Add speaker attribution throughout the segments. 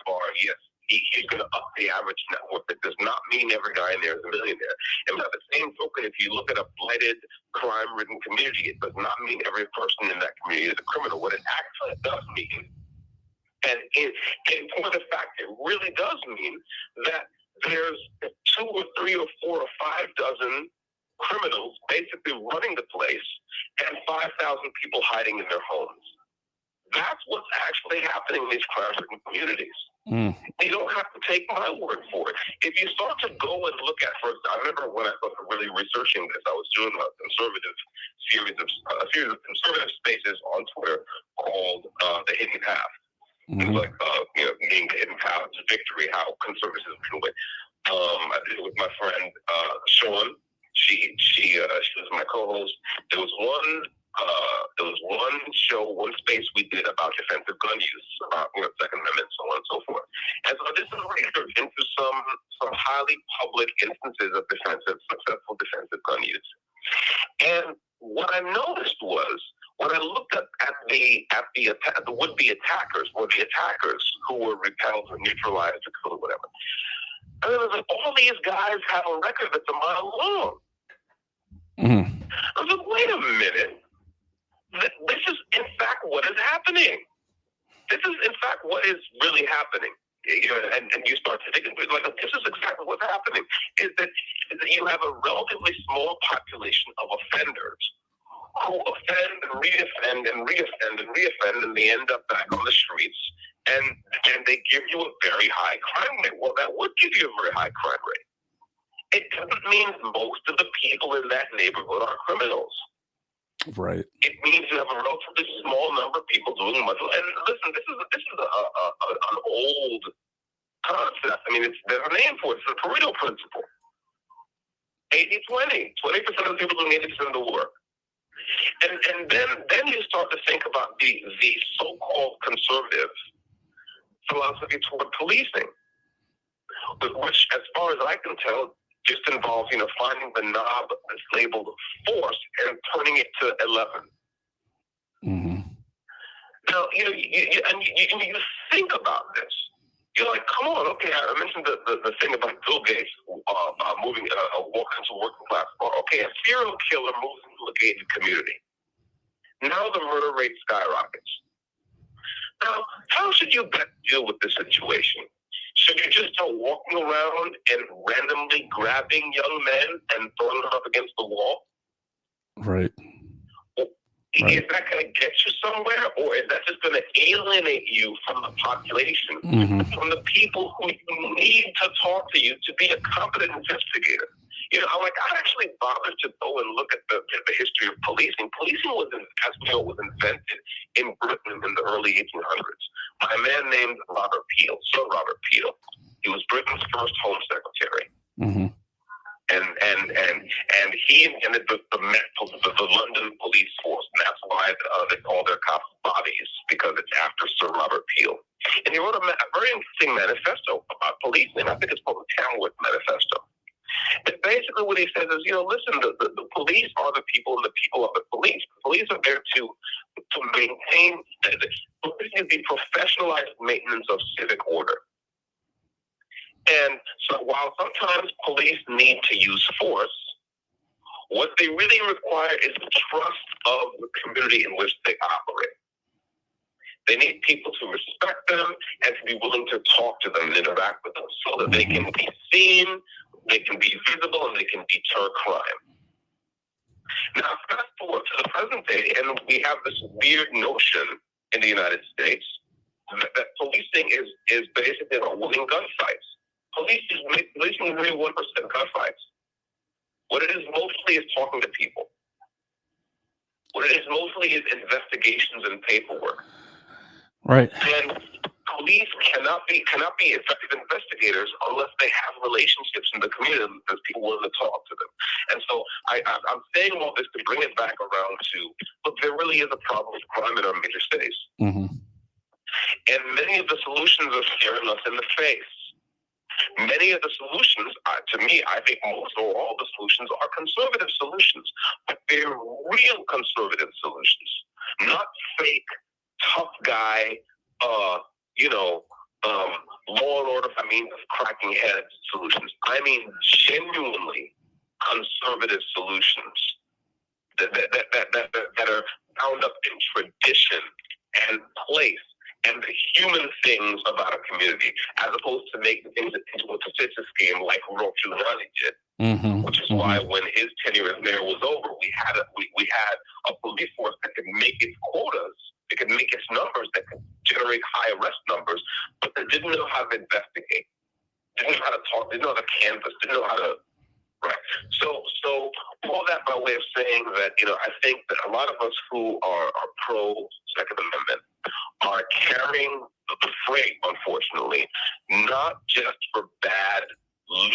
Speaker 1: bar, yes, he's going to up the average net worth. It does not mean every guy in there is a millionaire. And by the same token, if you look at a blighted, crime-ridden community, it does not mean every person in that community is a criminal. What it actually does mean, and in point of fact, it really does mean that there's 2 or 3 or 4 or 5 dozen criminals basically running the place and 5,000 people hiding in their homes. That's what's actually happening in these crime-ridden communities. You don't have to take my word for it. If you start to go and look at, first, I remember when I started really researching this, I was doing a series of conservative spaces on Twitter called The Hidden Path. It was like, being the hidden path to victory, how conservatism can win. I did it with my friend Sean. She was my co-host. There was one show, one space we did about defensive gun use, about Second Amendment, so on and so forth. And so this is research into some highly public instances of successful defensive gun use. And what I noticed was, when I looked at the would-be attackers, or the attackers who were repelled or neutralized or whatever, and it was like, all these guys have a record that's a mile long. I was like, wait a minute. This is, in fact, what is happening. This is, in fact, what is really happening. And you start to think, like, this is exactly what's happening, is that you have a relatively small population of offenders who offend and reoffend and reoffend and reoffend, and they end up back on the streets, and they give you a very high crime rate. Well, that would give you a very high crime rate. It doesn't mean most of the people in that neighborhood are criminals.
Speaker 2: Right.
Speaker 1: It means you have a relatively small number of people doing much. And listen, this is an old concept. I mean, there's a name for it. It's the Pareto principle. 80-20. 20% of the people doing 80% of the work. And then you start to think about the so-called conservative philosophy toward policing, which, as far as I can tell, just involves, finding the knob that's labeled force and turning it to 11. Now, you think about this. You're like, come on, okay, I mentioned the thing about Bill Gates walking into a working class bar. Okay, a serial killer moves into a gated community. Now the murder rate skyrockets. Now, how should you best deal with this situation? Should you just start walking around and randomly grabbing young men and throwing them up against the wall?
Speaker 2: Right.
Speaker 1: Is that going to get you somewhere, or is that just going to alienate you from the population, from the people who you need to talk to you to be a competent investigator? I actually bothered to go and look at the history of policing. Policing was invented in Britain in the early 1800s by a man named Robert Peel, Sir Robert Peel. He was Britain's first Home Secretary. And he invented the London police force, and that's why they call their cops bobbies, because it's after Sir Robert Peel. And he wrote a very interesting manifesto about policing. I think it's called the Tamworth Manifesto. And basically what he says is, listen, the police are the people and the people are the police. The police are there to maintain, the professionalized maintenance of civic order. And so while sometimes police need to use force, what they really require is the trust of the community in which they operate. They need people to respect them and to be willing to talk to them and interact with them so that they can be seen, they can be visible, and they can deter crime. Now, fast forward to the present day, and we have this weird notion in the United States that policing is basically about winning gunfights. Policing is really 1% gunfights. What it is mostly is talking to people. What it is mostly is investigations and paperwork.
Speaker 2: Right.
Speaker 1: And police cannot be effective investigators unless they have relationships in the community. There's people willing to talk to them. And so I'm saying all this to bring it back around to, look, there really is a problem with crime in our major cities. And many of the solutions are staring us in the face. Many of the solutions, to me, I think most or all the solutions are conservative solutions, but they're real conservative solutions, not fake, tough guy, cracking heads solutions. I mean genuinely conservative solutions that are bound up in tradition and place and the human things about a community, as opposed to making things into a statistics scheme like Rural Giuliani did. Which is why when his tenure as mayor was over, we had a police force that could make its quotas, it could make its numbers, that could generate high arrest numbers, but they didn't know how to investigate, didn't know how to talk, didn't know how to canvass, didn't know how to. Right. So all that by way of saying that, I think that a lot of us who are pro Second Amendment are carrying the freight, unfortunately, not just for bad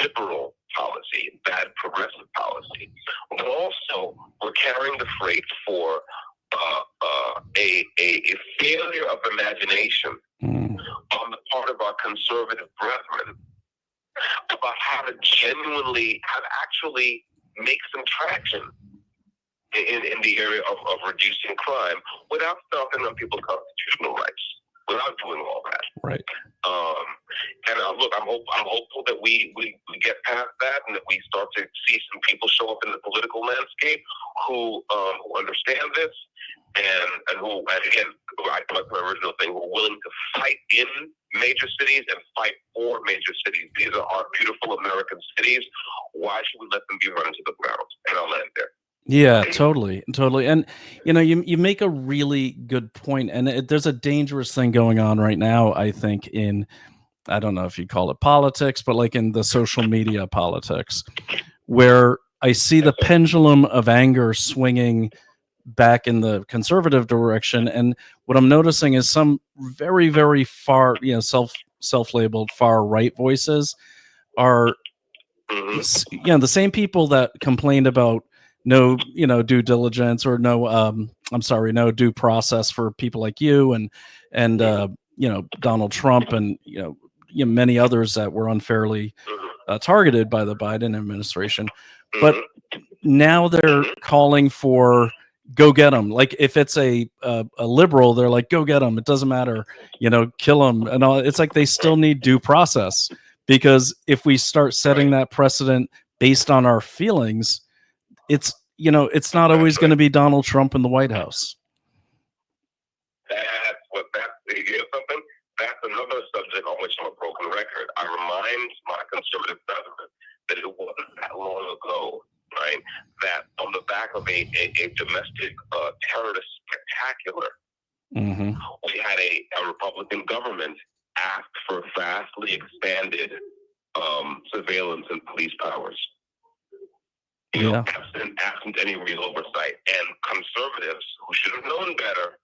Speaker 1: liberal policy, bad progressive policy, but also we're carrying the freight for a failure of imagination on the part of our conservative brethren about how to actually make some traction in the area of reducing crime without stomping on people's constitutional rights, without doing all that.
Speaker 2: Right.
Speaker 1: Look, I'm hopeful that we get past that and that we start to see some people show up in the political landscape who understand this and who, again, like my original thing, who are willing to fight in major cities and fight for major cities. These are our beautiful American cities. Why should we let them be run to the ground? And I'll end there.
Speaker 2: Yeah, totally. And you make a really good point, and there's a dangerous thing going on right now, I think, in, I don't know if you call it politics, but like in the social media politics, where I see the pendulum of anger swinging back in the conservative direction. And what I'm noticing is some very, very far, self-labeled far right voices are, the same people that complained about no, due diligence or no due process for people like you and Donald Trump and many others that were unfairly targeted by the Biden administration. But now they're calling for go get them. Like if it's a liberal, they're like, go get them. It doesn't matter, kill them and all. It's like they still need due process, because if we start setting that precedent based on our feelings, it's not always going to be Donald Trump in the White House.
Speaker 1: Something. That's another subject on which I'm a broken record. I remind my conservative brethren that it wasn't that long ago, right, that on the back of a domestic terrorist spectacular, we had a Republican government ask for vastly expanded surveillance and police powers. Absent any real oversight. And conservatives who should have known better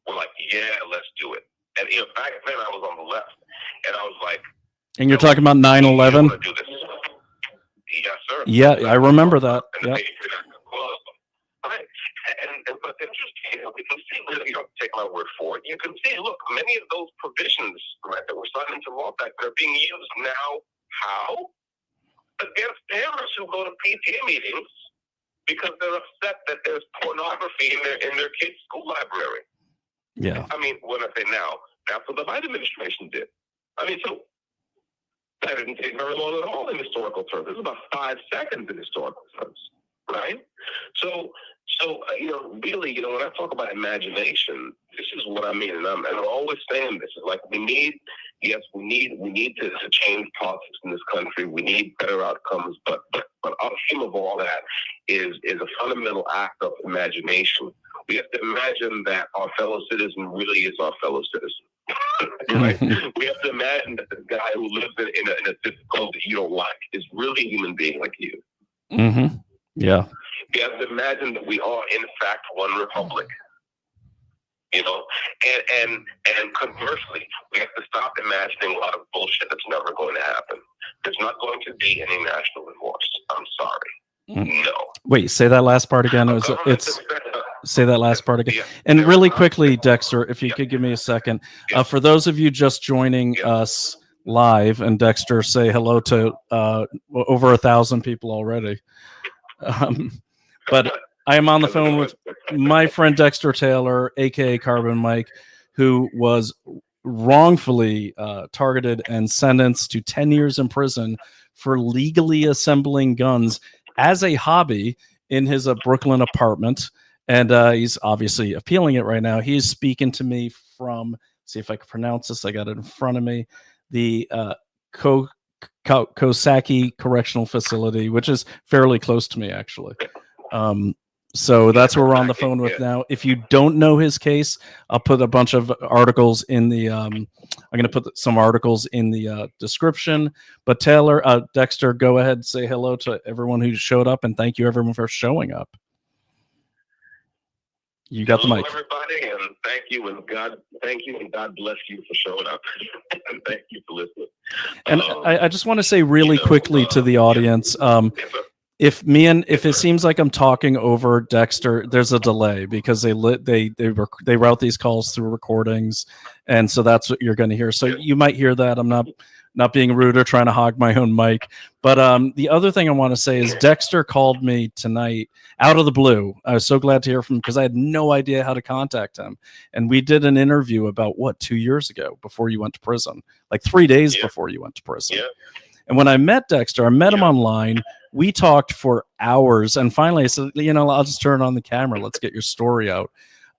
Speaker 1: were like, yeah, let's do it. And back then I was on the left, and I was like,
Speaker 2: and you're talking about 9/11?
Speaker 1: Do this. Yes, sir.
Speaker 2: Yeah, I remember that. Yeah.
Speaker 1: Right. But interesting, we can see, take my word for it. You can see, look, many of those provisions, right, that were signed into law back there are being used now. How? Against parents who go to PTA meetings because they're upset that there's pornography in their kids' school library.
Speaker 2: Yeah.
Speaker 1: I mean, when I say now, that's what the Biden administration did. I mean, so that didn't take very long at all in historical terms. It was about 5 seconds in historical terms, right? So really, when I talk about imagination, this is what I mean, and I'm always saying this is like we need to change politics in this country. We need better outcomes, but upstream of all that is a fundamental act of imagination. We have to imagine that our fellow citizen really is our fellow citizen. Right? We have to imagine that the guy who lives in a zip code that you don't like is really a human being like you.
Speaker 2: Yeah.
Speaker 1: We have to imagine that we are, in fact, one republic. And conversely, we have to stop imagining a lot of bullshit that's never going to happen. There's not going to be any national remorse. I'm sorry. No.
Speaker 2: Wait, say that last part again. Say that last part again. And really quickly, Dexter, if you could give me a second. For those of you just joining us live, and Dexter, say hello to over 1,000 people already. But I am on the phone with my friend Dexter Taylor, aka Carbon Mike, who was wrongfully targeted and sentenced to 10 years in prison for legally assembling guns as a hobby in his Brooklyn apartment. And he's obviously appealing it right now. He's speaking to me from, see if I can pronounce this. I got it in front of me. The Kosaki Correctional Facility, which is fairly close to me, actually. So that's what we're on the phone with now. If you don't know his case, I'll put a bunch of articles in the. I'm going to put some articles in the description. But Taylor, Dexter, go ahead and say hello to everyone who showed up, and thank you everyone for showing up. You got
Speaker 1: hello,
Speaker 2: the mic,
Speaker 1: everybody, and thank you, and God bless you for showing up, and thank you for listening.
Speaker 2: And I just want to say really quickly to the audience. If it seems like I'm talking over Dexter, there's a delay because they route these calls through recordings, and so that's what you're going to hear. So you might hear that. I'm not being rude or trying to hog my own mic. But the other thing I want to say is Dexter called me tonight out of the blue. I was so glad to hear from him because I had no idea how to contact him. And we did an interview about 2 years ago before you went to prison, like 3 days before you went to prison. Yeah. And when I met Dexter, I met him online. We talked for hours. And finally I said, I'll just turn on the camera. Let's get your story out.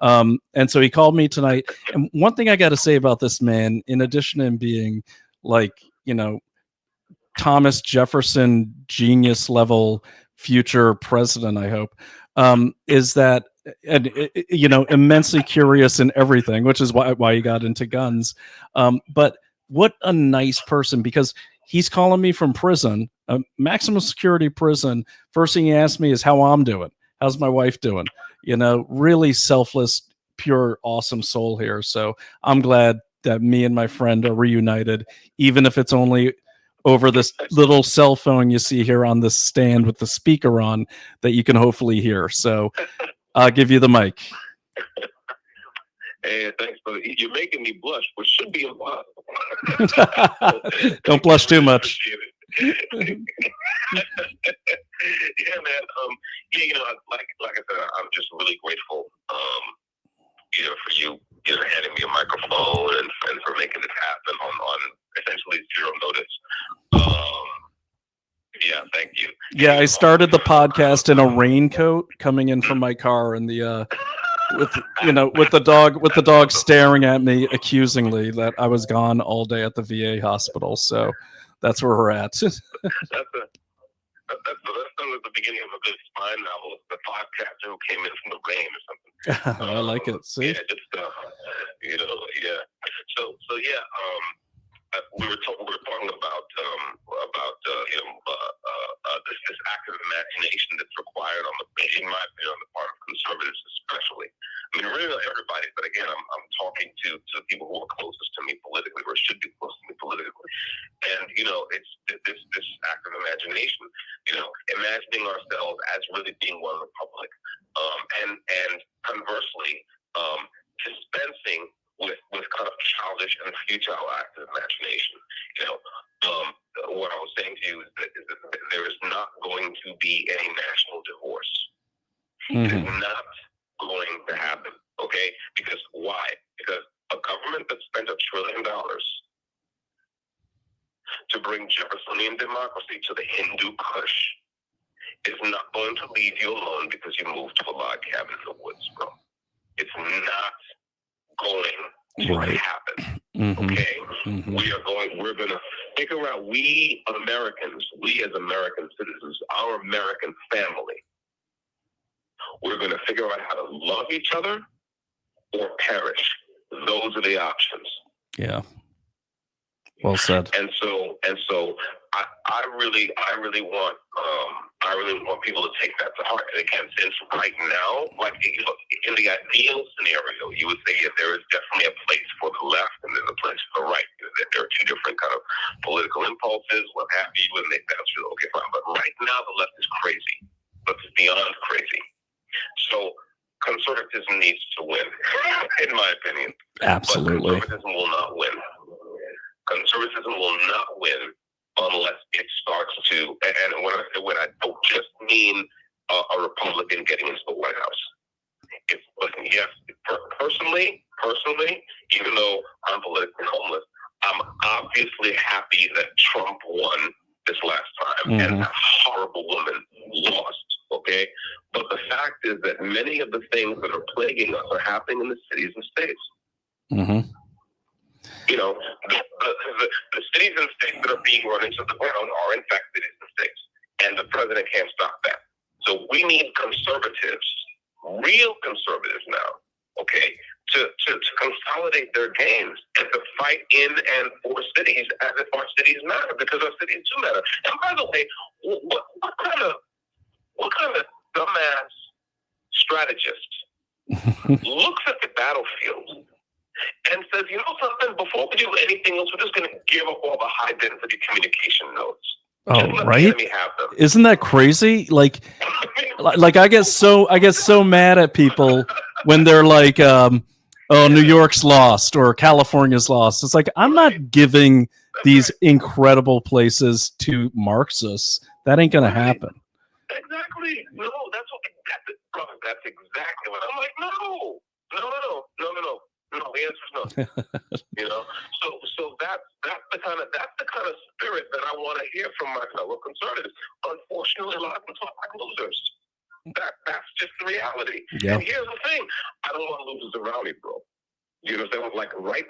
Speaker 2: And so he called me tonight. And one thing I got to say about this man, in addition to him being like, Thomas Jefferson genius level future president, I hope, is that, and immensely curious in everything, which is why he got into guns. But what a nice person, because he's calling me from prison, a maximum security prison. First thing he asked me is how I'm doing. How's my wife doing? Really selfless, pure, awesome soul here. So I'm glad that me and my friend are reunited, even if it's only over this little cell phone you see here on this stand with the speaker on that you can hopefully hear. So I'll give you the mic.
Speaker 1: Hey, thanks, brother. You're making me blush, which should be impossible.
Speaker 2: Don't blush too much.
Speaker 1: Yeah, man. Like I said, I'm just really grateful, for you, handing me a microphone and for making this happen on essentially zero notice. Yeah, thank you.
Speaker 2: Yeah, I started the podcast in a raincoat coming in from my car, and the with the dog staring at me accusingly that I was gone all day at the VA hospital. So that's where we're at.
Speaker 1: That's the beginning of a good spy novel. The podcaster who came in from the rain or something.
Speaker 2: I like it. See?
Speaker 1: Yeah, just yeah. So yeah. We were talking about this active imagination that's required in my opinion, on the part of conservatives especially. I mean, really not everybody, but again, I'm talking to the people who are closest to me politically, or should be close to me politically. And it's this active imagination. Imagining ourselves as really being one of the public, and conversely, dispensing with kind of childish and futile active imagination. What I was saying to you is that there is not going to be any national divorce. Mm-hmm. It is not going to happen, okay? Because why? Because a government that spent $1 trillion to bring Jeffersonian democracy to the Hindu Kush is not going to leave you alone because you moved to a log cabin in the woods, bro. It's not going to happen. Mm-hmm. Okay? Mm-hmm. We're going to figure out, we Americans, we as American citizens, our American family, we're going to figure out how to love each other or perish. Those are the options.
Speaker 2: Yeah. Well said.
Speaker 1: And so I really want people to take that to heart. They can't sense right now, like in the ideal scenario, you would say there is definitely a place for the left and there's a place for the right. There are two different kind of political impulses, what have you, and that's really okay, fine. But right now, the left is crazy, but it's beyond crazy. So conservatism needs to win, in my opinion.
Speaker 2: Absolutely.
Speaker 1: But conservatism will not win. Conservatism will not win unless it starts to, and when I say win, I don't just mean a Republican getting into the White House. Listen, yes, personally, personally, even though I'm politically homeless, I'm obviously happy that Trump won this last time and that horrible woman lost. Okay, but the fact is that many of the things that are plaguing us are happening in the cities and states. You know, the cities and states that are being run into the ground are in fact cities and states, and the president can't stop that. So we need conservatives, real conservatives now, okay, to consolidate their gains and to fight in and for cities as if our cities matter, because our cities do matter. And by the way, what kind of dumbass strategist looks at the battlefield and says, you know something, before we do anything else, we're just going to give up all the high density communication nodes.
Speaker 2: Oh, right. Isn't that crazy? Like I get so mad at people when they're like, oh, New York's lost or California's lost. It's like, I'm not giving these incredible places to Marxists. That ain't going to happen.
Speaker 1: Exactly. No, that's exactly what I'm like. No. No, the answer is no. You know, so that's the kind of spirit that I want to hear from my fellow conservatives. Unfortunately, a lot of them talk like losers. That's just the reality. Yeah. And here's the thing: I don't want losers around me, bro. You know what I'm saying? Like right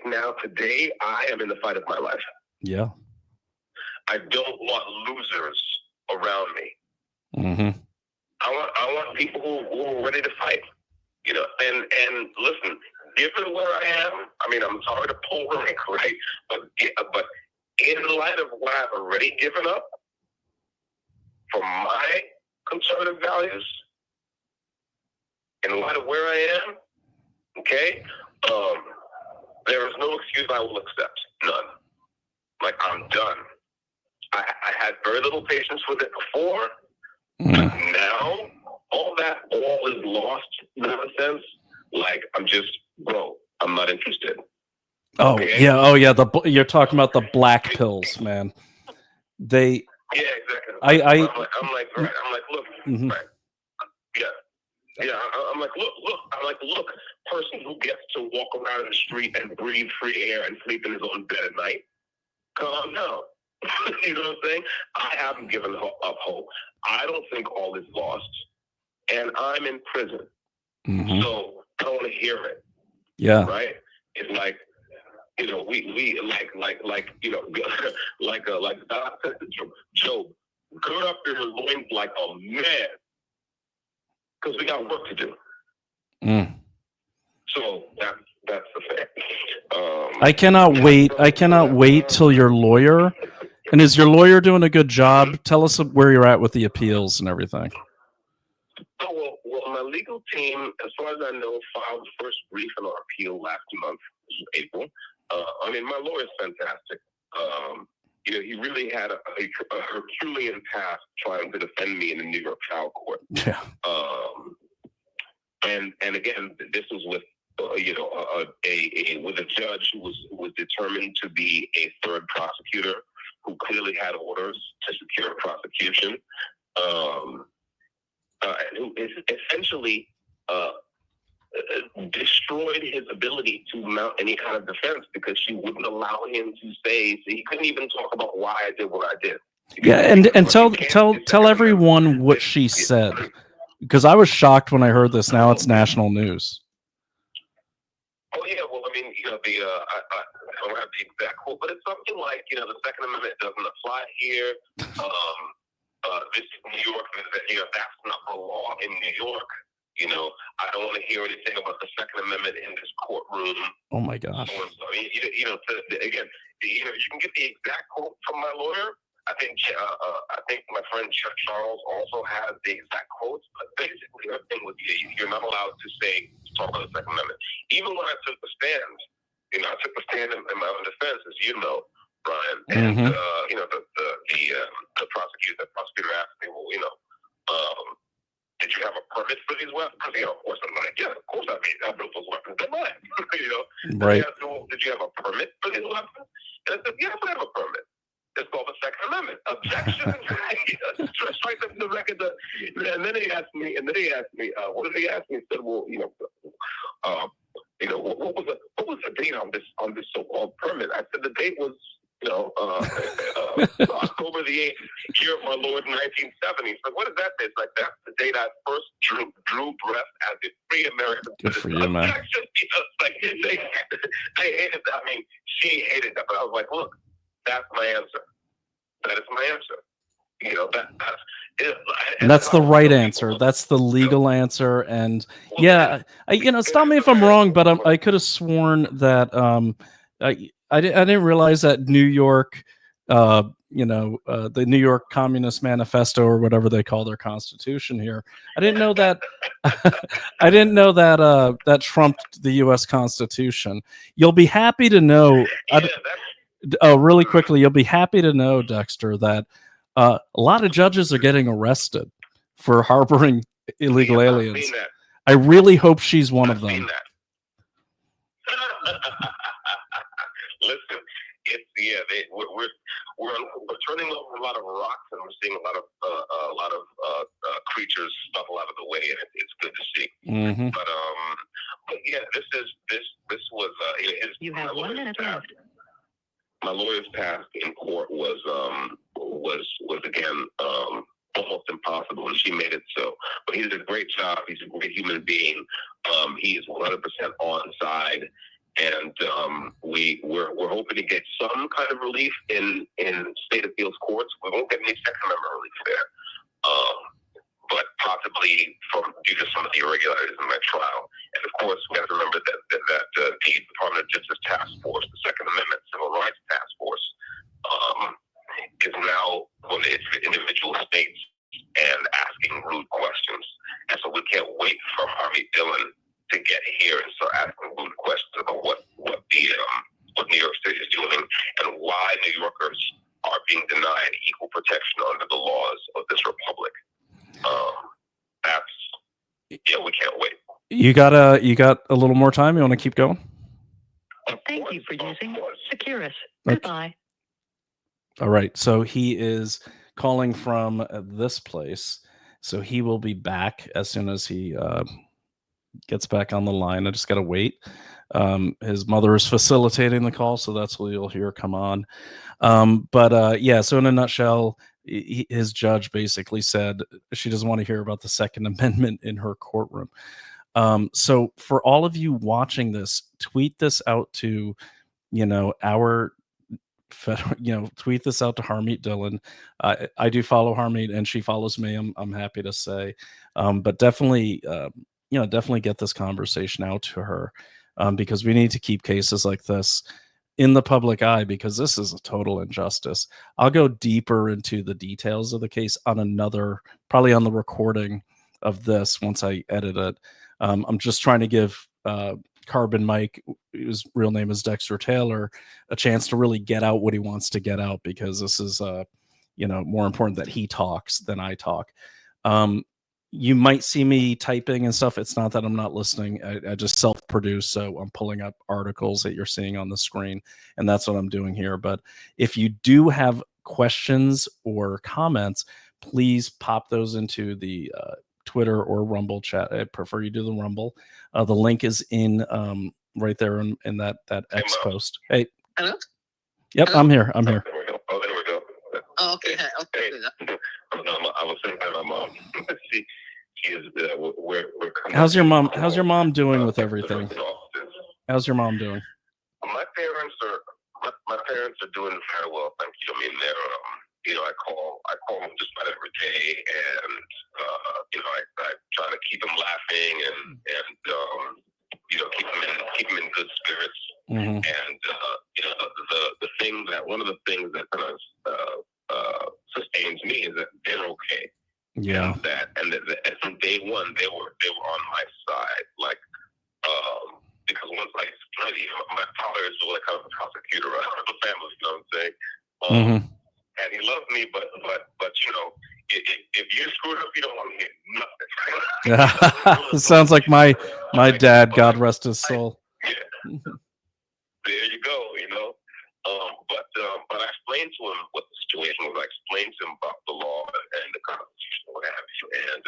Speaker 1: now, today, I am in the fight of my life.
Speaker 2: Yeah.
Speaker 1: I don't want losers around me. I want people who are ready to fight. You know, and listen, given where I am, I mean, I'm sorry to pull rank, right? But in light of what I've already given up for my conservative values, in light of where I am, okay, there is no excuse I will accept. None. Like, I'm done. I had very little patience with it before, but now all is lost nonsense. Like, I'm not interested.
Speaker 2: Oh, okay? Yeah. You're talking about the black pills, man.
Speaker 1: Yeah, exactly. I'm like, look, right. Yeah. I'm like, look, person who gets to walk around in the street and breathe free air and sleep in his own bed at night. Calm down. You know what I'm saying? I haven't given up hope. I don't think all is lost. And I'm in prison. So I don't want to hear it.
Speaker 2: Yeah.
Speaker 1: Right? It's like, you know, we you know, like God said to Job, gird up your loins like a man, because we got work to do. So that's the fact.
Speaker 2: I cannot wait till your lawyer. And is your lawyer doing a good job? Tell us where you're at with the appeals and everything.
Speaker 1: Oh, well, my legal team, as far as I know, filed the first brief in our appeal last month, April. I mean, my lawyer's fantastic. You know, he really had a Herculean task trying to defend me in the New York trial court.
Speaker 2: Yeah.
Speaker 1: And again, this was with with a judge who was determined to be a third prosecutor, who clearly had orders to secure prosecution, and who essentially destroyed his ability to mount any kind of defense, because she wouldn't allow him to say. So he couldn't even talk about why I did what I did.
Speaker 2: And tell everyone what she said, because I was shocked when I heard this. Now it's national news.
Speaker 1: Oh yeah, well, I mean, you know, I don't have the exact quote, but it's something like, you know, the Second Amendment doesn't apply here. This is New York. You know, that's not the law in New York. You know, I don't want to hear anything about the Second Amendment in this courtroom.
Speaker 2: Oh my gosh.
Speaker 1: So you know, again, you know, you can get the exact quote from my lawyer. I think my friend Chuck Charles also has the exact quotes, but basically her thing was, you're not allowed to talk about the Second Amendment. Even when I took the stand, you know, I took the stand in my own defense, as you know, Brian, and you know, the prosecutor asked me, well, you know, did you have a permit for these weapons? You know, of course I'm like, yeah, of course I built those weapons. They're mine. You know,
Speaker 2: right?
Speaker 1: Well, did you have a permit for these weapons? And I said, yes, I have a permit. It's called the Second Amendment. Objection. Strike the record. And then he asked me, what did he ask me? He said, well, you know, what was the date on this so-called permit? I said the date was October the 8th, year of our Lord 1970. So what does that say? It's like that's the date I first drew breath as a free American.
Speaker 2: Good for you, man.
Speaker 1: That's just like I hated that. I mean, she hated that, but I was like, look, that's my answer. That is my answer.
Speaker 2: And that's the right answer. That's the legal answer. And yeah, stop me if I'm wrong, but I could have sworn that I didn't realize that New York, the New York Communist Manifesto or whatever they call their constitution here. I didn't know that. I didn't know that that trumped the U.S. Constitution. You'll be happy to know. Really quickly, you'll be happy to know, Dexter, that a lot of judges are getting arrested for harboring illegal aliens. I really hope she's one of them.
Speaker 1: Listen, we're turning over a lot of rocks, and we're seeing a lot of creatures snuffle out of the way, and it's good to see.
Speaker 2: Mm-hmm.
Speaker 1: But yeah, this was
Speaker 3: you have 1 minute left.
Speaker 1: My lawyer's task in court was again almost impossible, and she made it so. But he did a great job. He's a great human being. He is 100% on side, and we're hoping to get some kind of relief in state appeals courts. We won't get any Second Amendment relief there, but possibly due to some of the irregularities in that trial. And of course, we have to remember that the Department of Justice Task Force, the Second Amendment Civil Rights Task Force, is now going to individual states and asking rude questions. And so we can't wait for Harvey Dillon to get here and start asking rude questions about what New York State is doing and why New Yorkers are being denied equal protection under the laws of this republic. We can't wait.
Speaker 2: You got a little more time? You want to keep going?
Speaker 3: Thank you for using Securus. Goodbye.
Speaker 2: All right. So he is calling from this place. So he will be back as soon as he gets back on the line. I just got to wait. His mother is facilitating the call, so that's what you'll hear come on. So in a nutshell, his judge basically said she doesn't want to hear about the Second Amendment in her courtroom. So for all of you watching this, tweet this out to, tweet this out to Harmeet Dillon. I do follow Harmeet, and she follows me. I'm happy to say, but definitely get this conversation out to her, because we need to keep cases like this in the public eye, because this is a total injustice. I'll go deeper into the details of the case probably on the recording of this once I edit it. I'm just trying to give Carbon Mike, whose real name is Dexter Taylor, a chance to really get out what he wants to get out, because this is more important that he talks than I talk. You might see me typing and stuff. It's not that I'm not listening. I just self-produce, so I'm pulling up articles that you're seeing on the screen, and that's what I'm doing here. But if you do have questions or comments, please pop those into the Twitter or Rumble chat. I prefer you do the Rumble. The link is in right there in that X post. Hey.
Speaker 3: Hello?
Speaker 2: Yep,
Speaker 3: Hello?
Speaker 2: I'm here. I'm here.
Speaker 1: There we go. Oh, there we go.
Speaker 3: Oh, okay. Okay.
Speaker 1: I was saying hi to my mom. She is. We're
Speaker 2: How's your mom? How's your mom doing with everything? How's your mom doing?
Speaker 1: My parents are doing very well. Thank you. I mean, they're. I call them just about every day, and I try to keep them laughing and keep them in good spirits.
Speaker 2: Mm-hmm.
Speaker 1: And one of the things that kind of sustains me is that they're okay.
Speaker 2: Yeah.
Speaker 1: And that from day one they were on my side, because once I studied, my father is like kind of a prosecutor of the family. You know what I'm saying?
Speaker 2: Mm-hmm.
Speaker 1: And he loves me, but if you screwed up, you don't want to hear nothing.
Speaker 2: Sounds like my dad, God rest his soul.
Speaker 1: Yeah. There you go. But I explained to him what the situation was. I explained to him about the law and the Constitution, what have you, and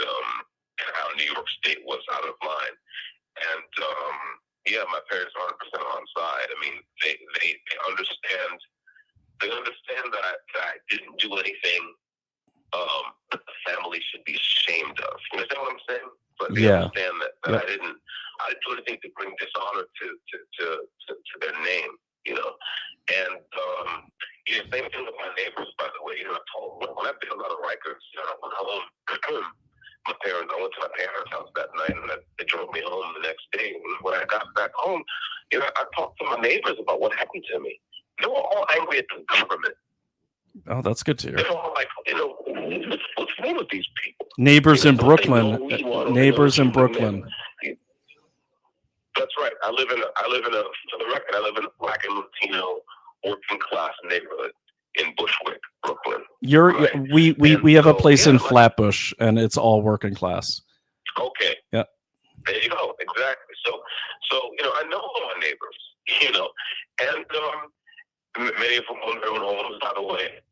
Speaker 1: how New York State was out of line. And Yeah, my parents are 100% on side. I mean, they understand. They understand that I didn't do anything that the family should be ashamed of. You understand what I'm saying? But they
Speaker 2: Yeah.
Speaker 1: understand that
Speaker 2: Yep.
Speaker 1: I didn't do anything to bring dishonor to their name. You know, and same thing with my neighbors. By the way, I told when I bailed out of Rikers, I went home. I went to my parents' house that night, and they drove me home the next day. And when I got back home, I talked to my neighbors about what happened to me. They were all angry at the government.
Speaker 2: Oh, that's good to hear.
Speaker 1: They were all like, what's wrong with these people?
Speaker 2: Neighbors in Brooklyn. Neighbors in Brooklyn.
Speaker 1: That's right. I live in a, for the record, I live in a Black and Latino working class neighborhood in Bushwick, Brooklyn.
Speaker 2: Right? We have a place in Flatbush, and it's all working class.
Speaker 1: Okay.
Speaker 2: Yeah.
Speaker 1: There you go. Exactly. So I know all my neighbors. And many of them own their own homes, by the way.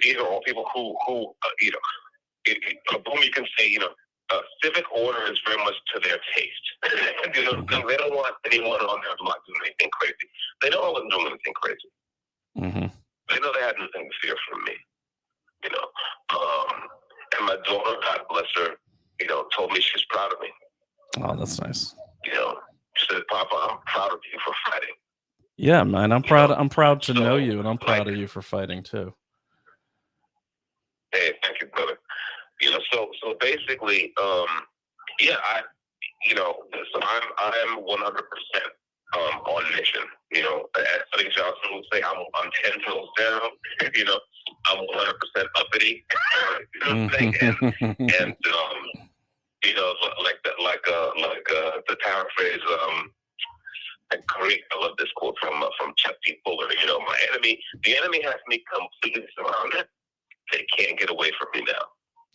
Speaker 1: These are all people who you can say, civic order is very much to their taste. They don't want anyone on their block doing anything crazy. They don't want them doing anything crazy.
Speaker 2: Mm-hmm.
Speaker 1: They know they had nothing to fear from me. And my daughter, God bless her, told me she's proud of me.
Speaker 2: Oh, that's nice.
Speaker 1: She said, "Papa, I'm proud of you for fighting."
Speaker 2: Yeah, man, I'm proud. I'm proud to know you, and I'm proud of you for fighting too.
Speaker 1: Hey, thank you, brother. So basically, so I'm 100% on mission. As Sonny Johnson would say, I'm 10 toes down. I'm 100% uppity. And the paraphrase. I love this quote from Chuck T. Fuller. The enemy has me completely surrounded. They can't get away from me now.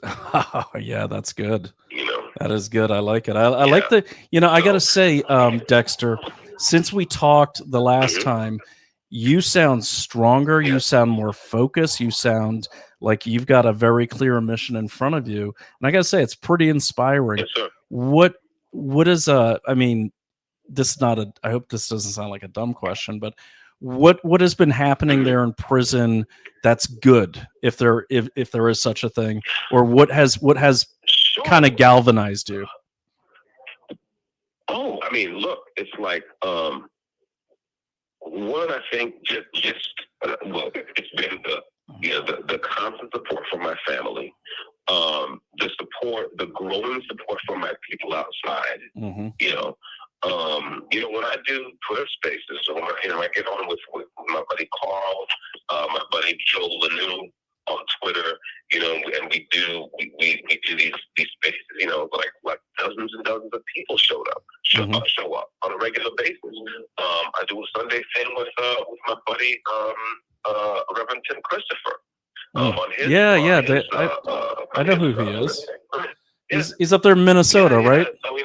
Speaker 2: Oh, yeah, that's good. That is good. I like it. I like the. I gotta say, Dexter, since we talked the last time, you sound stronger. You sound more focused. You sound like you've got a very clear mission in front of you. And I gotta say, it's pretty inspiring.
Speaker 1: Yes, sir.
Speaker 2: What is I mean, this is not a. I hope this doesn't sound like a dumb question, but what has been happening there in prison that's good, if there is such a thing, or what has kind of galvanized you?
Speaker 1: Oh, I mean, look, it's like one, I think just it's been the constant support from my family, the growing support from my people outside.
Speaker 2: Mm-hmm.
Speaker 1: When I do Twitter Spaces, so when I get on with my buddy Carl, my buddy Joe Lanu on Twitter, and we do these spaces, like dozens and dozens of people show up on a regular basis. I do a Sunday thing with my buddy Reverend Tim Christopher. On his
Speaker 2: I know who he is. He's up there in Minnesota, right?
Speaker 1: So,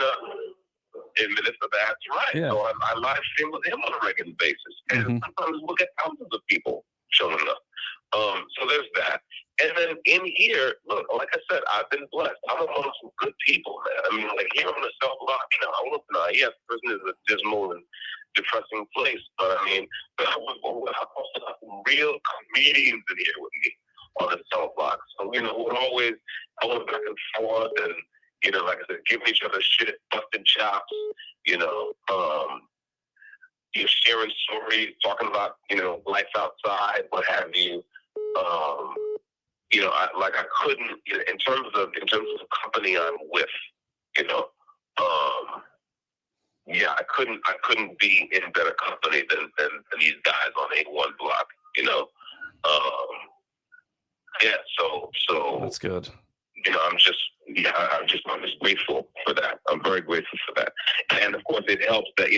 Speaker 1: in Minnesota, that's right.
Speaker 2: Yeah.
Speaker 1: So I live stream with him on a regular basis, and sometimes we'll get thousands of people showing up. So there's that. And then in here, look, like I said, I've been blessed. I'm among some good people, man. I mean, like here on the cell block, yes, prison is a dismal and depressing place, but I mean, I also got some real comedians in here with me on the cell block. So, we're always going back and forth and, like I said, giving each other shit, busting chops, sharing stories, talking about, life outside, what have you. I couldn't, in terms of the company I'm with, I couldn't be in better company than these guys on A1 block, So
Speaker 2: that's good.
Speaker 1: I'm just grateful for that. I'm very grateful for that. And of course it helps that,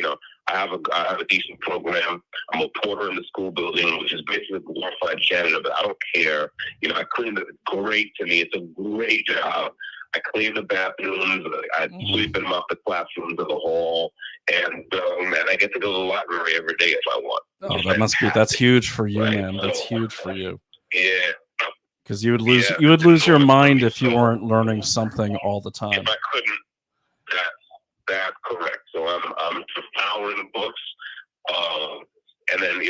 Speaker 1: I have a decent program. I'm a porter in the school building, which is basically a glorified janitor, but I don't care. I clean it. It's great to me. It's a great job. I clean the bathrooms. I sweep and mop the classrooms of the hall, and I get to go to the library every day if I want.
Speaker 2: Oh, that's huge for you, right? Man. That's huge for you.
Speaker 1: Yeah.
Speaker 2: because you would lose your mind if you weren't learning something all the time.
Speaker 1: If I couldn't, that's correct. So I'm devouring books, and then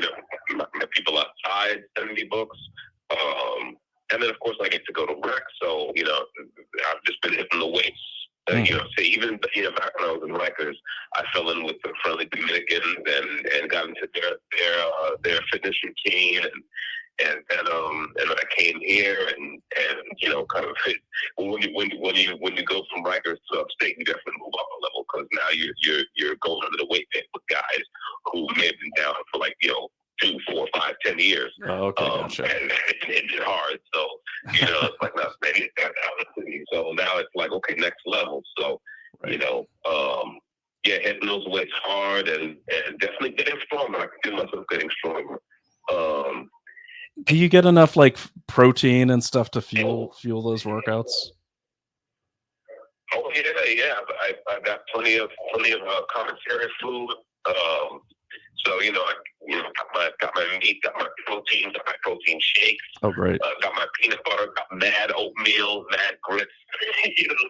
Speaker 1: my people outside send me books, and then of course I get to go to rec. So I've just been hitting the weights. So even back when I was in Rikers, I fell in with the friendly Dominicans and got into their fitness routine and then I came here and kind of when you go from Rikers to upstate, you definitely move up a level because now you're going under the weight band with guys who may have been down for 2, 4, 5, 10 years.
Speaker 2: Oh, okay, gotcha.
Speaker 1: And it's hard, so it's like not maybe that opportunity. So now it's like okay, next level. So
Speaker 2: right.
Speaker 1: Hitting those weights hard and definitely getting stronger. I can feel myself getting stronger.
Speaker 2: Do you get enough protein and stuff to fuel those workouts?
Speaker 1: Oh yeah. I got plenty of commissary food. So I got my meat, got my protein, got my protein shakes.
Speaker 2: Oh great.
Speaker 1: Got my peanut butter, got mad oatmeal, mad grits.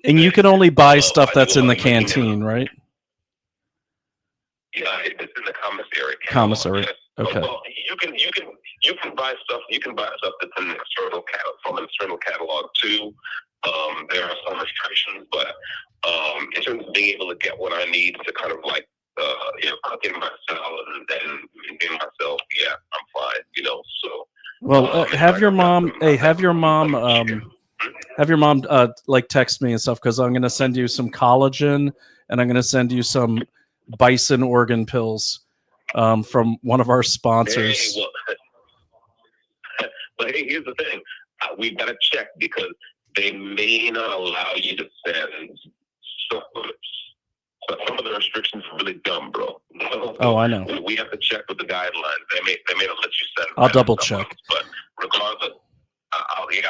Speaker 2: And you can only buy stuff that's in the canteen, right?
Speaker 1: Yeah, it's in the commissary.
Speaker 2: Commissary.
Speaker 1: Yes.
Speaker 2: Okay.
Speaker 1: Well, you can buy stuff. You can buy stuff that's in the external catalog too. There are some restrictions, but in terms of being able to get what I need to kind of cooking myself and maintain myself, yeah, I'm fine. So.
Speaker 2: Well, have your mom text me and stuff because I'm going to send you some collagen and I'm going to send you some bison organ pills from one of our sponsors.
Speaker 1: Hey, but hey, here's the thing: we got to check because they may not allow you to send supplements. But some of the restrictions are really dumb, bro.
Speaker 2: Oh, I know.
Speaker 1: We have to check with the guidelines. They may not let you send.
Speaker 2: I'll double check.
Speaker 1: But regardless, I'll get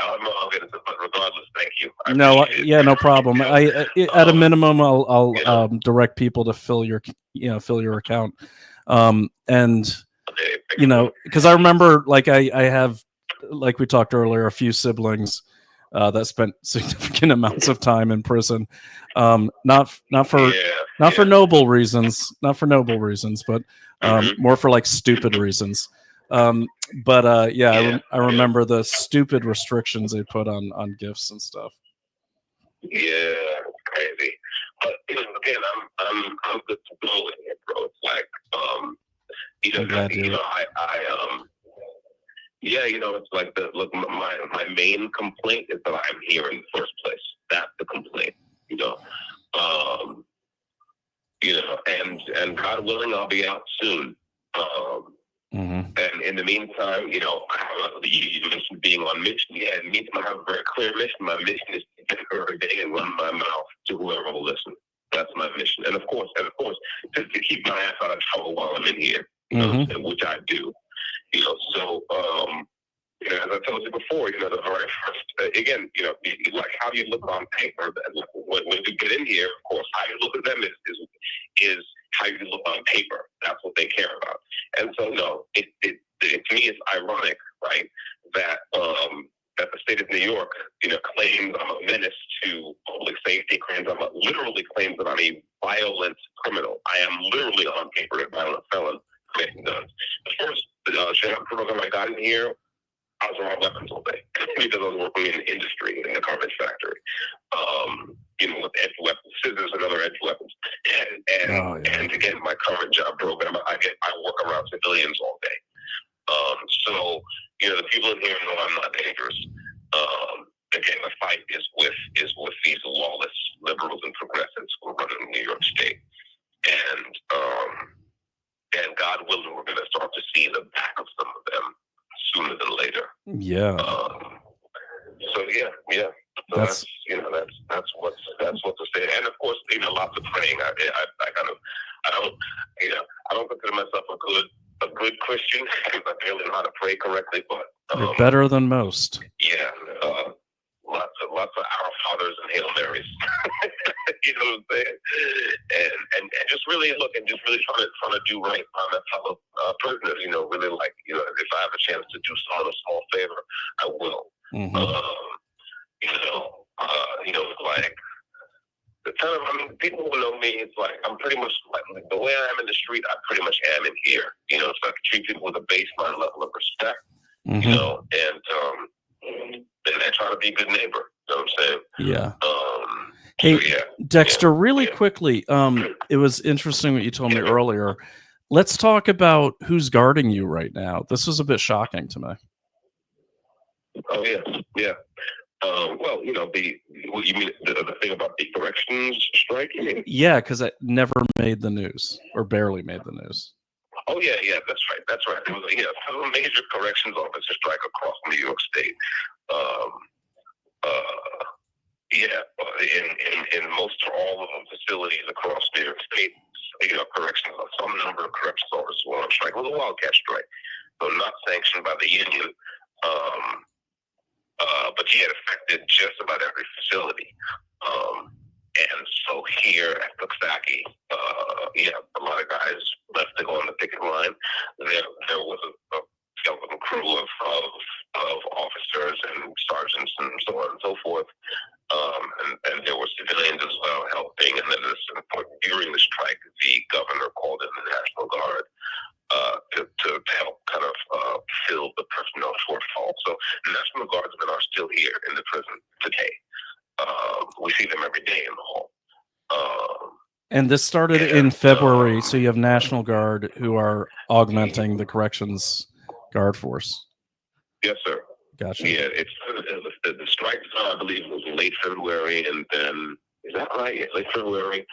Speaker 1: into it. But regardless, thank you.
Speaker 2: No problem. At a minimum, I'll direct people to fill your account, and because I remember I have we talked earlier, a few siblings that spent significant amounts of time in prison, not for noble reasons, but more for stupid reasons. I remember the stupid restrictions they put on gifts and stuff.
Speaker 1: Yeah, crazy. But again, I'm good to go in here, bro. It's like it's like my main complaint is that I'm here in the first place. That's the complaint, and God willing, I'll be out soon. And in the meantime, you mentioned being on mission. Yeah, in the meantime, I have a very clear mission. My mission is to get every day and run my mouth to whoever will listen. That's my mission. And of course, to keep my ass out of trouble while I'm in here, which I do. So, as I told you before, the very first, again, like how you look on paper, when you get in here, of course, how you look at them is how you look on paper. That's what they care about. And so, no, to me, it's ironic, right, that the state of New York, claims I'm a menace to public safety, literally claims that I'm a violent criminal. I am literally on paper a violent felon committing guns. The first job program I got in here, I was around weapons all day because I was working in the industry, in the garbage factory, with edge weapons, scissors and other edge weapons. And again, my current job program, I work around civilians all day. So, the people in here know I'm not dangerous. Again, the fight is with these lawless liberals and progressives who are running New York State. And God willing, we're going to start to see the back of some of them sooner than later.
Speaker 2: Yeah.
Speaker 1: So that's what to say. And of course, lots of praying. I don't consider myself a good Christian because I barely know how to pray correctly. But
Speaker 2: you're better than most.
Speaker 1: Yeah. Lots of Our Fathers and Hail Marys. You know what I'm saying? And just really trying to do right by my fellow prisoners. Really if I have a chance to do someone a small favor, I will.
Speaker 2: Mm-hmm.
Speaker 1: It's like the kind of, people who know me, it's like I'm pretty much like the way I am in the street, I pretty much am in here. So I can treat people with a baseline level of respect,
Speaker 2: Mm-hmm.
Speaker 1: And I try to be a good neighbor. You know what I'm saying?
Speaker 2: Yeah.
Speaker 1: Hey,
Speaker 2: so yeah, Dexter, really quickly, it was interesting what you told me earlier. Let's talk about who's guarding you right now. This was a bit shocking to me.
Speaker 1: Oh, yeah. Well, you mean the thing about the corrections strike?
Speaker 2: Yeah, because it never made the news, or barely made the news.
Speaker 1: Oh, yeah, that's right. There was a major corrections officer strike across New York State. In most or all of the facilities across New York State, corrections, some number of corrections officers were on strike. It was a wildcat strike, so not sanctioned by the union. But it affected just about every facility. And so here at Coxsackie, a lot of guys left to go on the picket line. There was a skeleton crew of officers and sergeants and so on and so forth. And there were civilians as well helping. And then during the strike, the governor called in the National Guard to help kind of fill the personnel shortfall. So National Guardsmen are still here in the prison today. We see them every day in the hall.
Speaker 2: And this started in February, so you have National Guard who are augmenting the corrections guard force.
Speaker 1: Yes, sir.
Speaker 2: Gotcha.
Speaker 1: Yeah, the strike, I believe, was late February, and then, is that right? Yeah, late February.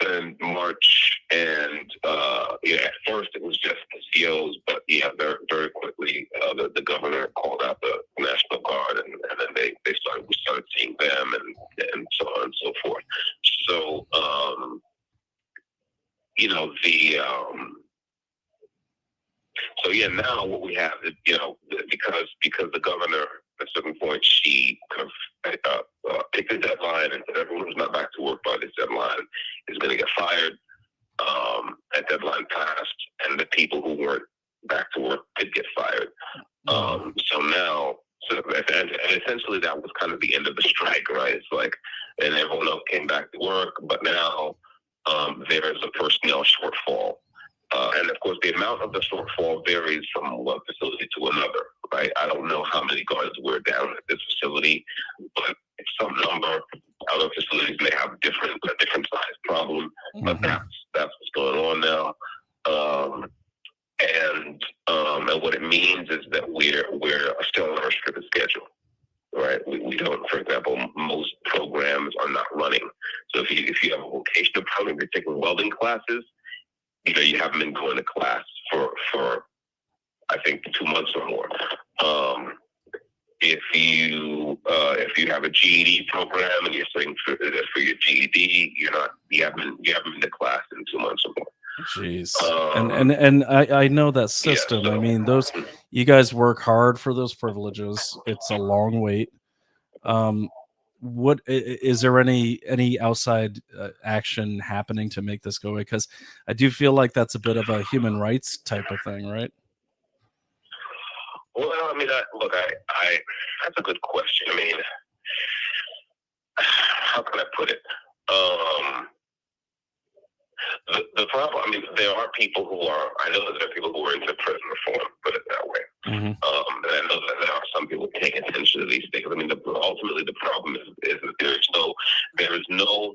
Speaker 1: And March, and at first it was just the COs, but very, very quickly the governor called out the National Guard, and then we started seeing them, and so on and so forth. So now what we have is because the governor at a certain point she kind of picked a deadline and said everyone who's not back to work by this deadline is going to get fired. That deadline passed, and the people who weren't back to work did get fired. And essentially that was kind of the end of the strike, right? It's like, and everyone else came back to work, but now there's a personnel shortfall. And of course, the amount of the shortfall varies from one facility to another, right? I don't know how many guards were down at this facility, but it's some number. Other facilities may have a different size problem, but that's what's going on now. And what it means is that we're still on a restricted schedule, right? We don't, for example, most programs are not running. So if you have a vocational program, you're taking welding classes, you haven't been going to class for I think 2 months or more. If you have a GED program and you're studying for your GED, you haven't been to class in 2 months or more.
Speaker 2: Jeez. And I know that system.
Speaker 1: Yeah, so,
Speaker 2: I mean, you guys work hard for those privileges. It's a long wait. What is there any outside action happening to make this go away? Because I do feel like that's a bit of a human rights type of thing, right?
Speaker 1: Well, I mean, that's a good question. I mean, how can I put it? The problem, I mean, there are people I know that there are people who are into prison reform, put it that way.
Speaker 2: Mm-hmm.
Speaker 1: And I know that there are some people paying attention to these things. I mean, ultimately the problem is that there is no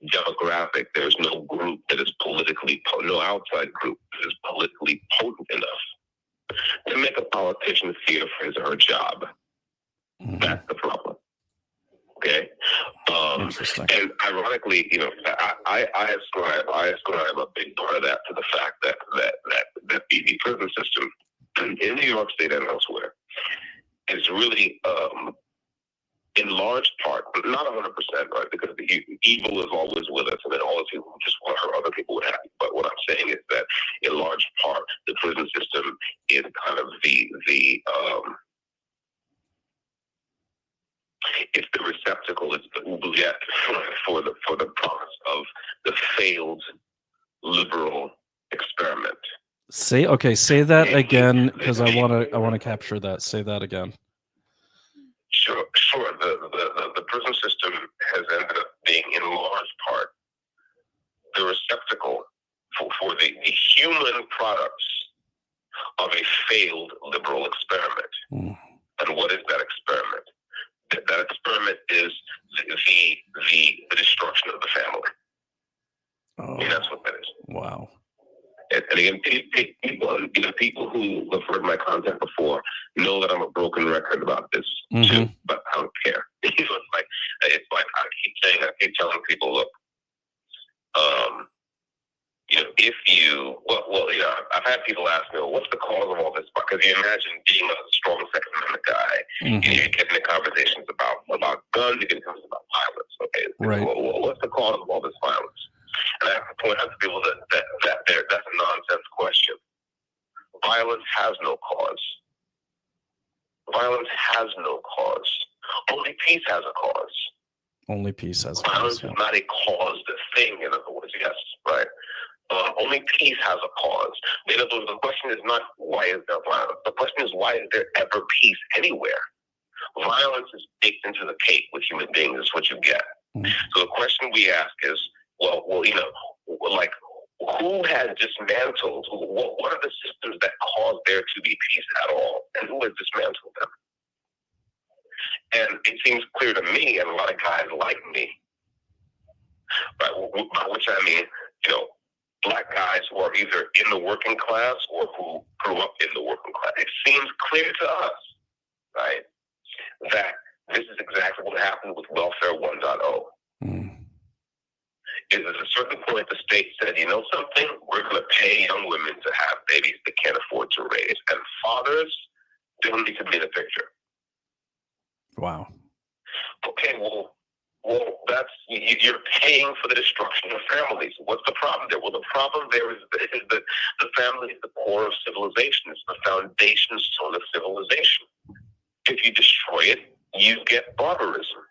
Speaker 1: demographic, there's no group that is no outside group that is politically potent enough to make a politician fear for his or her job. Mm-hmm. That's the problem. Okay.
Speaker 2: Interesting.
Speaker 1: And ironically, I ascribe a big part of that to the fact that the prison system in New York State and elsewhere is really, in large part, not 100%, right? Because the evil is always with us, and then all the people just want to hurt other people happy. But what I'm saying is that, in large part, the prison system is kind of it's the receptacle, it's the oubliette for the promise of the failed liberal experiment.
Speaker 2: Say that again, because I want to capture that. Say that again.
Speaker 1: Sure. The prison system has ended up being, in large part, the receptacle for the human products of a failed liberal experiment.
Speaker 2: Mm.
Speaker 1: And what is that experiment? That experiment is the destruction of the family.
Speaker 2: Oh,
Speaker 1: And that's what that is.
Speaker 2: wow.
Speaker 1: And again, people who have heard my content before know that I'm a broken record about this too, but I don't care. It's like I keep telling people, look, if you, I've had people ask me, well, what's the cause of all this? Because you imagine being a strong Second Amendment guy, you're getting into conversations about guns, you're getting conversations about violence. Okay,
Speaker 2: right?
Speaker 1: Well, what's the cause of all this violence? And I have to point out to people that that's a nonsense question. Violence has no cause. Violence has no cause. Only peace has a cause.
Speaker 2: Only peace has a
Speaker 1: violence
Speaker 2: cause.
Speaker 1: Is not a caused thing, in other words, yes, right? Only peace has a cause. In other words, the question is not why is there violence. The question is why is there ever peace anywhere? Violence is baked into the cake with human beings. Is what you get. So the question we ask is, like, who has dismantled? What are the systems that cause there to be peace at all, and who has dismantled them? And it seems clear to me, and a lot of guys like me, by which I mean, Black guys who are either in the working class or who grew up in the working class. It seems clear to us, right, that this is exactly what happened with Welfare 1.0. Is at a certain point the state said, you know something, we're going to pay young women to have babies they can't afford to raise, and fathers don't need to be in the picture.
Speaker 2: Wow.
Speaker 1: Okay, well, that's, you're paying for the destruction of families. What's the problem there? Well, the problem there is that the family is the core of civilization. It's the foundation stone of civilization. If you destroy it, you get barbarism.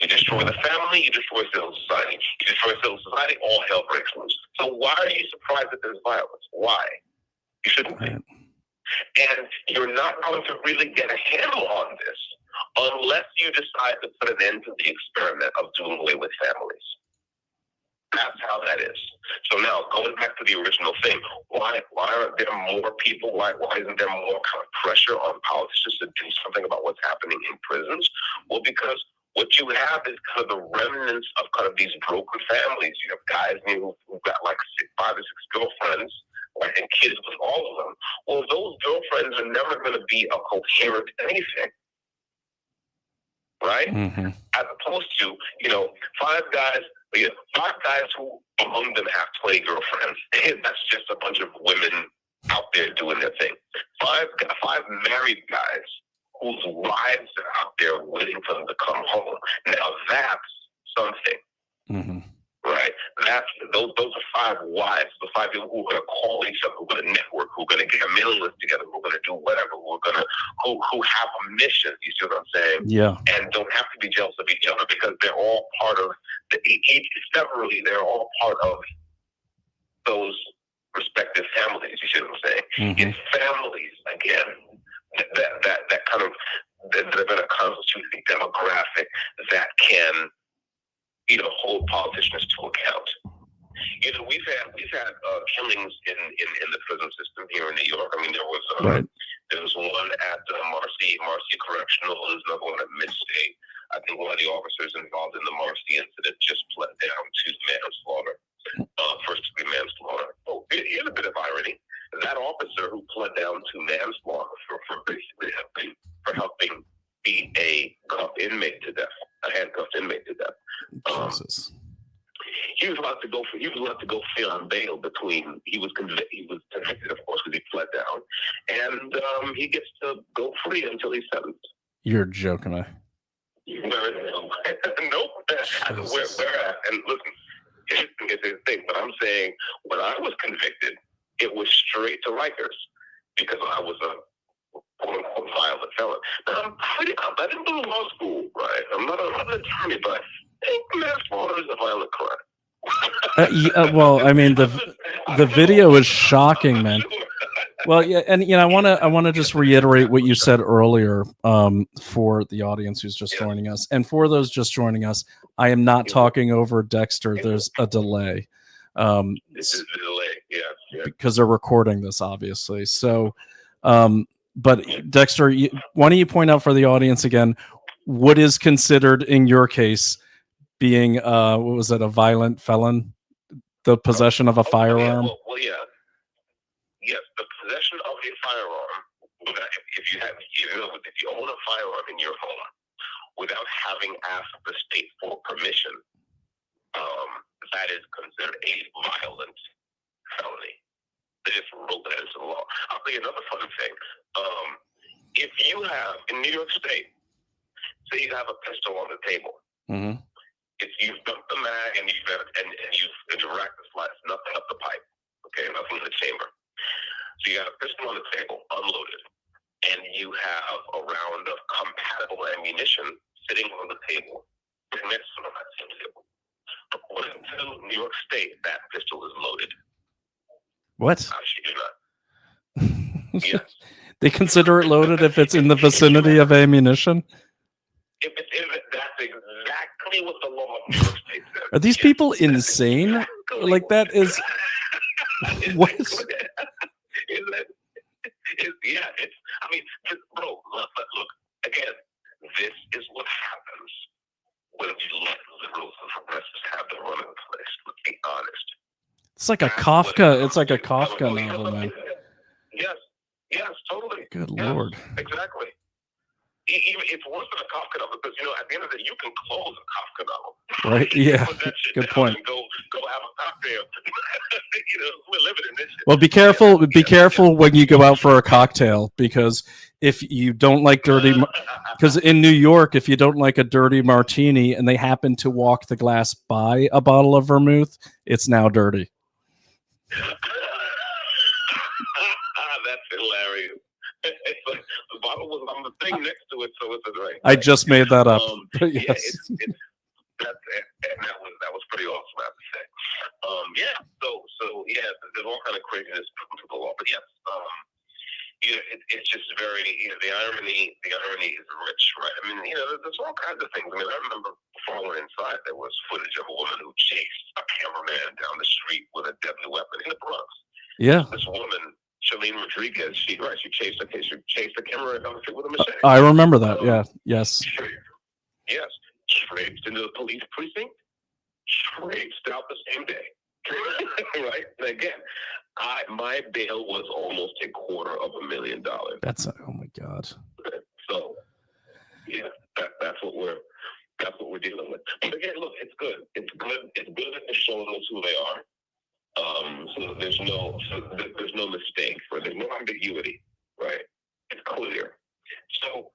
Speaker 1: You destroy the family, you destroy civil society. You destroy civil society, all hell breaks loose. So why are you surprised that there's violence? Why? You shouldn't be. And you're not going to really get a handle on this unless you decide to put an end to the experiment of doing away with families. That's how that is. So now, going back to the original thing, why aren't there more people? Why isn't there more kind of pressure on politicians to do something about what's happening in prisons? Well, because what you have is kind of the remnants of kind of these broken families. You have guys who've got like 5 or 6 girlfriends, right, and kids with all of them. Well, those girlfriends are never going to be a coherent anything, right? As opposed to, 5 guys who among them have 20 girlfriends. That's just a bunch of women out there doing their thing. 5 married guys whose wives are out there waiting for them to come home. Now that's something, right? Those are 5 wives, the 5 people who are going to call each other, who are going to network, who are going to get a mailing list together, who are going to do whatever, who have a mission. You see what I'm saying?
Speaker 2: Yeah.
Speaker 1: And don't have to be jealous of each other because they're all part of each separately. They're all part of those respective families. You see what I'm saying? It's families again. That kind of that are going to constitute the demographic that can, hold politicians to account. We've had killings in the prison system here in New York. I mean, there was one at Marcy Correctional. There's another one at Midstate. I think one of the officers involved in the Marcy incident just pled down to manslaughter, first-degree manslaughter. Oh, here's a bit of irony. That officer who pled down to manslaughter for basically helping beat a handcuffed inmate to death.
Speaker 2: Jesus.
Speaker 1: He was allowed to go free on bail between he was convicted, of course, because he pled down, and he gets to go free until he's sentenced.
Speaker 2: You're joking me.
Speaker 1: Nope. And listen, here's the thing. But I'm saying when I was convicted, it was straight to Rikers because I was a quote-unquote violent felon. Now, I didn't go to law school, right? I'm not an attorney, but I think manslaughter is a violent crime.
Speaker 2: Well, I mean, The video is shocking, man. Well, yeah, and I want to just reiterate what you said earlier, for the audience who's just joining us, and for those just joining us, I am not talking over Dexter. There's a delay,
Speaker 1: This is the delay, yeah.
Speaker 2: because they're recording this, obviously. So, but Dexter, why don't you point out for the audience again what is considered in your case being what was it, a violent felon, the possession of a firearm?
Speaker 1: Yeah. Yes, the possession of a firearm. If you own a firearm in your home without having asked the state for permission, that is considered a violent felony. They just wrote that into law. I'll tell you another fun thing. If you have in New York State, say you have a pistol on the table.
Speaker 2: Mm-hmm.
Speaker 1: If you've dumped the mag and you've racked the slats, nothing up the pipe. Okay, nothing in the chamber. So you got a pistol on the table, unloaded, and you have a round of compatible ammunition sitting on the table, next to the same table. According to New York State, that pistol is loaded.
Speaker 2: What?
Speaker 1: I shit you not. Yes.
Speaker 2: They consider it loaded if it's in the vicinity of ammunition?
Speaker 1: That's exactly what the law of New York State says.
Speaker 2: Are these people insane?
Speaker 1: Exactly
Speaker 2: like that is what? Bro, look, again, this is what happens when you let liberals and progressives have their run in place. Let's be honest. It's like a Kafka. It's like a Kafka novel, man.
Speaker 1: Yes, totally.
Speaker 2: Good Lord.
Speaker 1: Exactly. Even it's worse than a Kafka novel because at the end of the day, you can close a Kafka novel.
Speaker 2: Right? Yeah. Good point.
Speaker 1: And go have a cocktail. We're living in this shit.
Speaker 2: Well, be careful. Be careful when you go out for a cocktail, because if you don't like because in New York, if you don't like a dirty martini and they happen to walk the glass by a bottle of vermouth, it's now dirty.
Speaker 1: That's hilarious. It's like the bottle was on the thing next to it, so it's right.
Speaker 2: I just made that up. Yes.
Speaker 1: That was pretty awesome, I have to say. There's all kind of craziness to the law, but yes, it's just very, the irony is rich, right? I mean, there's all kinds of things. I mean, I remember before I went inside, there was footage of a woman who chased a cameraman down the street with a deadly weapon in the Bronx.
Speaker 2: Yeah.
Speaker 1: This woman, Shalene Rodriguez, she chased the cameraman down the street with a machete.
Speaker 2: I remember that. Yeah. Yes.
Speaker 1: Yes. Traipsed into the police precinct. Traipsed out the same day. Right? And again, my bail was almost $250,000.
Speaker 2: That's oh my God.
Speaker 1: So, yeah, that's what we're dealing with. But again, look, it's good. It's good that they're showing us who they are. So there's no mistake, there's no ambiguity, right? It's clear. So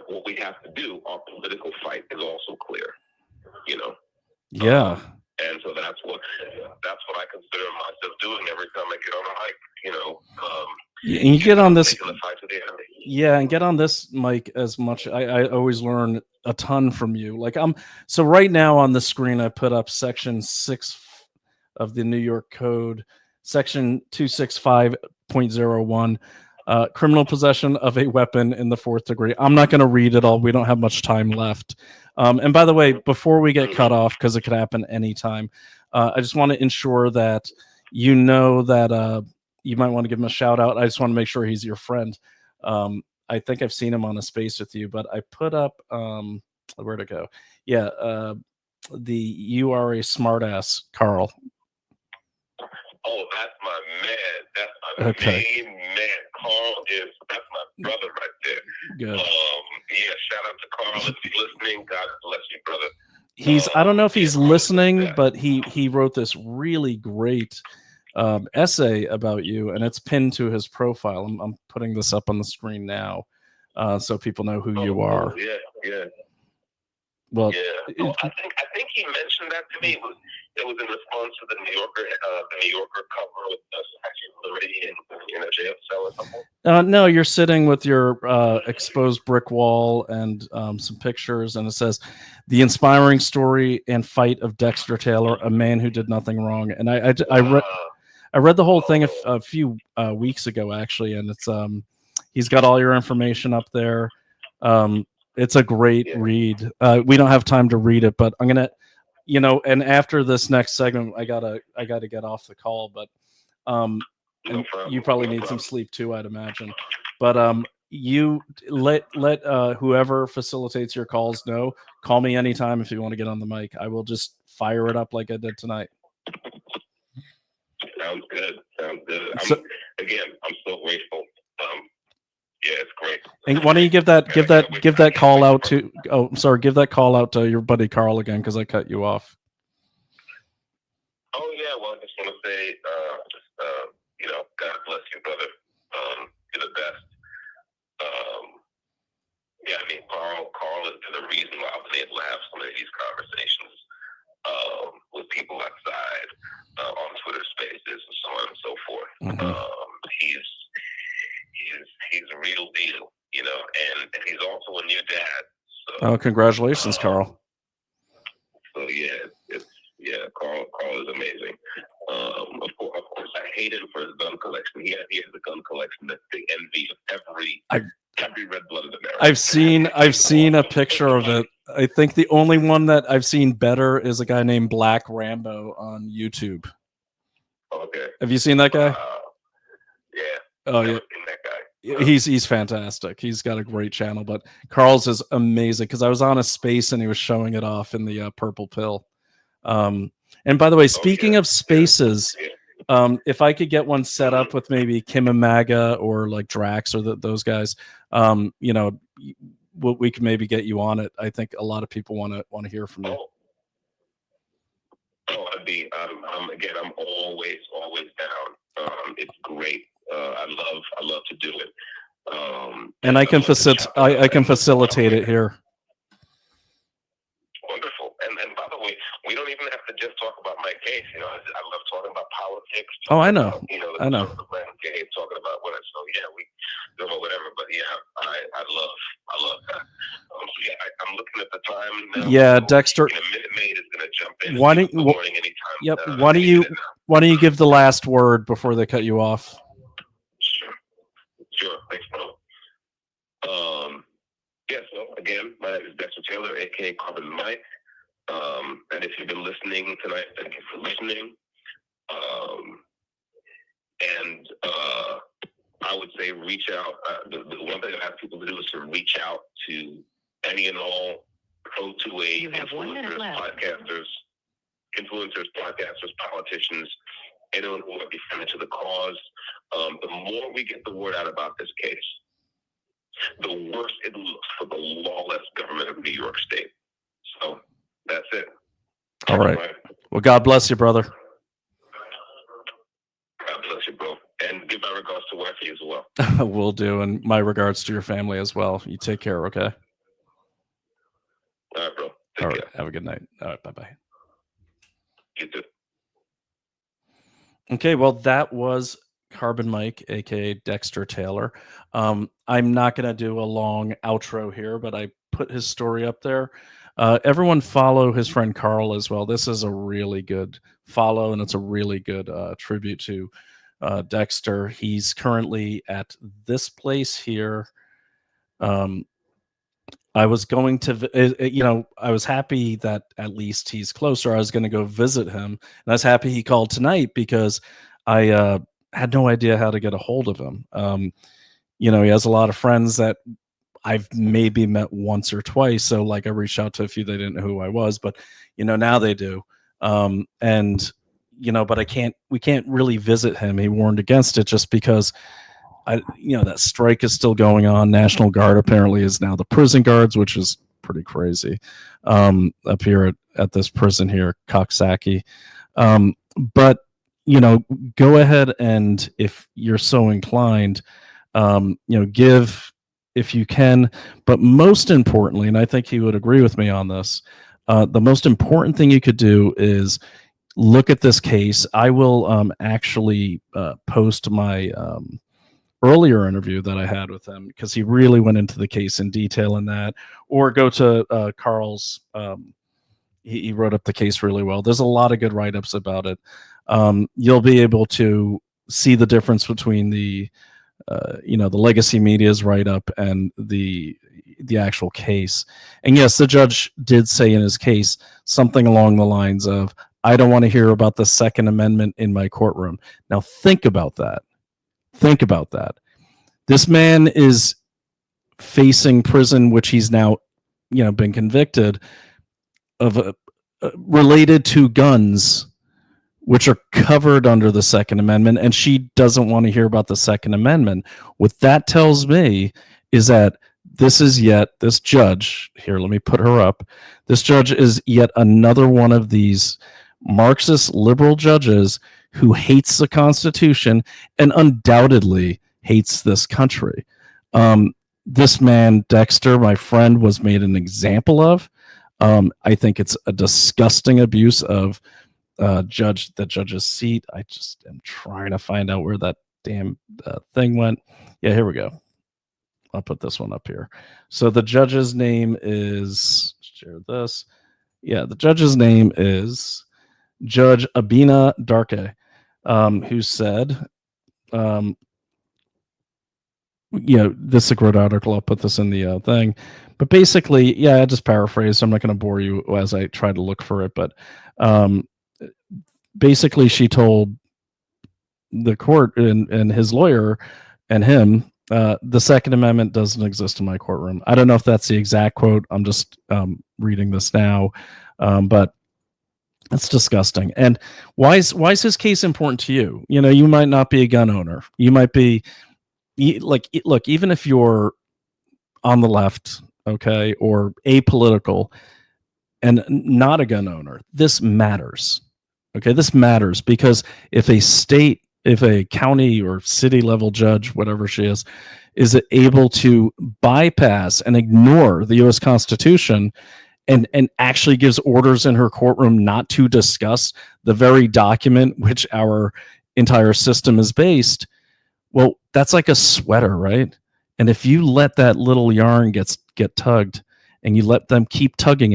Speaker 1: what we have to do, our political fight is also clear.
Speaker 2: Yeah.
Speaker 1: And so that's what I consider myself doing every time I get on a mic.
Speaker 2: And you get on this. Yeah, and get on this mic as much. I always learn a ton from you. So right now on the screen, I put up section 6 of the New York Code, section 265.01. Criminal possession of a weapon in the 4th degree. I'm not going to read it all. We don't have much time left. And by the way, before we get cut off, because it could happen anytime, I just want to ensure that that you might want to give him a shout out. I just want to make sure he's your friend. I think I've seen him on a space with you, but I put up where'd it go? Yeah, you are a smartass, Carl.
Speaker 1: Oh, that's my man. That's my main man. Carl that's my brother right there.
Speaker 2: Good.
Speaker 1: Shout out to Carl if he's listening. God bless you, brother.
Speaker 2: I don't know if he's listening, but he wrote this really great essay about you, and it's pinned to his profile. I'm putting this up on the screen now, so people know who you are.
Speaker 1: Yeah.
Speaker 2: Well,
Speaker 1: yeah. I think he mentioned that to me. It was in response to the New Yorker cover with the Statue of Liberty in a jail cell or something.
Speaker 2: No, you're sitting with your exposed brick wall and some pictures, and it says, "The inspiring story and fight of Dexter Taylor, a man who did nothing wrong." And I read the whole thing a few weeks ago, actually, and it's he's got all your information up there. It's a great read. We don't have time to read it, but I'm gonna, and after this next segment, I gotta get off the call, but and you probably need some sleep too, I'd imagine. But you let whoever facilitates your calls know. Call me anytime if you want to get on the mic. I will just fire it up like I did tonight.
Speaker 1: Sounds good. I'm so grateful. Yeah, it's great.
Speaker 2: And why don't you give that call out to? Oh, sorry, give that call out to your buddy Carl again, because I cut you off.
Speaker 1: Oh yeah, well, I just want to say, God bless you, brother. You're the best. Yeah, I mean, Carl has been the reason why I've been able to have some of these conversations with people outside on Twitter Spaces and so on and so forth. He's a real deal, and he's also a new dad. So,
Speaker 2: congratulations, Carl.
Speaker 1: So Carl is amazing. Of course, I hate him for his gun collection. He has a gun collection that's the envy of every red-blooded American.
Speaker 2: I've seen a picture of it. I think the only one that I've seen better is a guy named Black Rambo on YouTube.
Speaker 1: Okay.
Speaker 2: Have you seen that guy?
Speaker 1: Yeah.
Speaker 2: Oh yeah.
Speaker 1: That guy.
Speaker 2: He's fantastic. He's got a great channel, but Carl's is amazing because I was on a space and he was showing it off in the purple pill. And by the way, speaking of spaces, if I could get one set up with maybe Kim and Maga or like Drax or those guys, we could maybe get you on it. I think a lot of people want to hear from you.
Speaker 1: I'm always down. It's great. I love to do it.
Speaker 2: And I can facilitate it here.
Speaker 1: Wonderful. And by the way, we don't even have to just talk about my case. I love talking about politics.
Speaker 2: Oh, I know.
Speaker 1: I know. Talking about what. So yeah, we don't know whatever. But yeah, I love that. I'm looking at the time now.
Speaker 2: Yeah,
Speaker 1: so
Speaker 2: Dexter.
Speaker 1: In a minute, Maid is going to jump in.
Speaker 2: Why don't
Speaker 1: anytime?
Speaker 2: Why don't you give the last word before they cut you off?
Speaker 1: Sure. Thanks, bro. So again, my name is Dexter Taylor, aka Carbon Mike. And if you've been listening tonight, thank you for listening. I would say reach out. The one thing I have people to do is to reach out to any and all pro-2A influencers, podcasters, politicians, anyone who might be friendly to the cause. The more we get the word out about this case, the worse it looks for the lawless government of New York State. So that's it.
Speaker 2: All right. Well, God bless you, brother.
Speaker 1: God bless you, bro. And give my regards to wifey as well.
Speaker 2: Will do. And my regards to your family as well. You take care, okay?
Speaker 1: All right, bro.
Speaker 2: All right. Have a good night. All right. Bye-bye.
Speaker 1: You too.
Speaker 2: Okay. Well, that was Carbon Mike, aka Dexter Taylor. I'm not going to do a long outro here, but I put his story up there. Everyone follow his friend Carl as well. This is a really good follow, and it's a really good tribute to Dexter. He's currently at this place here. I was going to, I was happy that at least he's closer. I was going to go visit him, and I was happy he called tonight because I had no idea how to get a hold of him. He has a lot of friends that I've maybe met once or twice. So like I reached out to a few, they didn't know who I was, but now they do. But we can't really visit him. He warned against it just because that strike is still going on. National Guard apparently is now the prison guards, which is pretty crazy, up here at this prison here, Coxsackie. But go ahead and if you're so inclined, give if you can. But most importantly, and I think he would agree with me on this, the most important thing you could do is look at this case. I will actually post my earlier interview that I had with him, because he really went into the case in detail in that, or go to Carl's. He wrote up the case really well. There's a lot of good write-ups about it. You'll be able to see the difference between the the legacy media's write-up and the actual case. And yes, the judge did say in his case something along the lines of, I don't want to hear about the Second Amendment in my courtroom. Now think about that. Think about that. This man is facing prison, which he's now, been convicted of, related to guns, which are covered under the Second Amendment, and she doesn't want to hear about the Second Amendment. What that tells me is that this judge here, let me put her up. This judge is yet another one of these Marxist liberal judges who hates the Constitution and undoubtedly hates this country. This man, Dexter, my friend, was made an example of. I think it's a disgusting abuse of the judge's seat. I just am trying to find out where that damn thing went. Yeah, here we go. I'll put this one up here. So the judge's name is, share this. Yeah, the judge's name is Judge Abina Darke, who said, this is a great article. I'll put this in the thing. But basically, yeah, I just paraphrased. I'm not going to bore you as I try to look for it. But basically, she told the court and his lawyer and him, the Second Amendment doesn't exist in my courtroom. I don't know if that's the exact quote. I'm just reading this now. But it's disgusting. And why is his case important to you? You might not be a gun owner. You might be, look, even if you're on the left, okay, or apolitical and not a gun owner, this matters. Okay, this matters because if a county or city level judge, whatever she is able to bypass and ignore the U.S. Constitution and actually gives orders in her courtroom not to discuss the very document which our entire system is based, well, that's like a sweater, right? And if you let that little yarn get tugged, and you let them keep tugging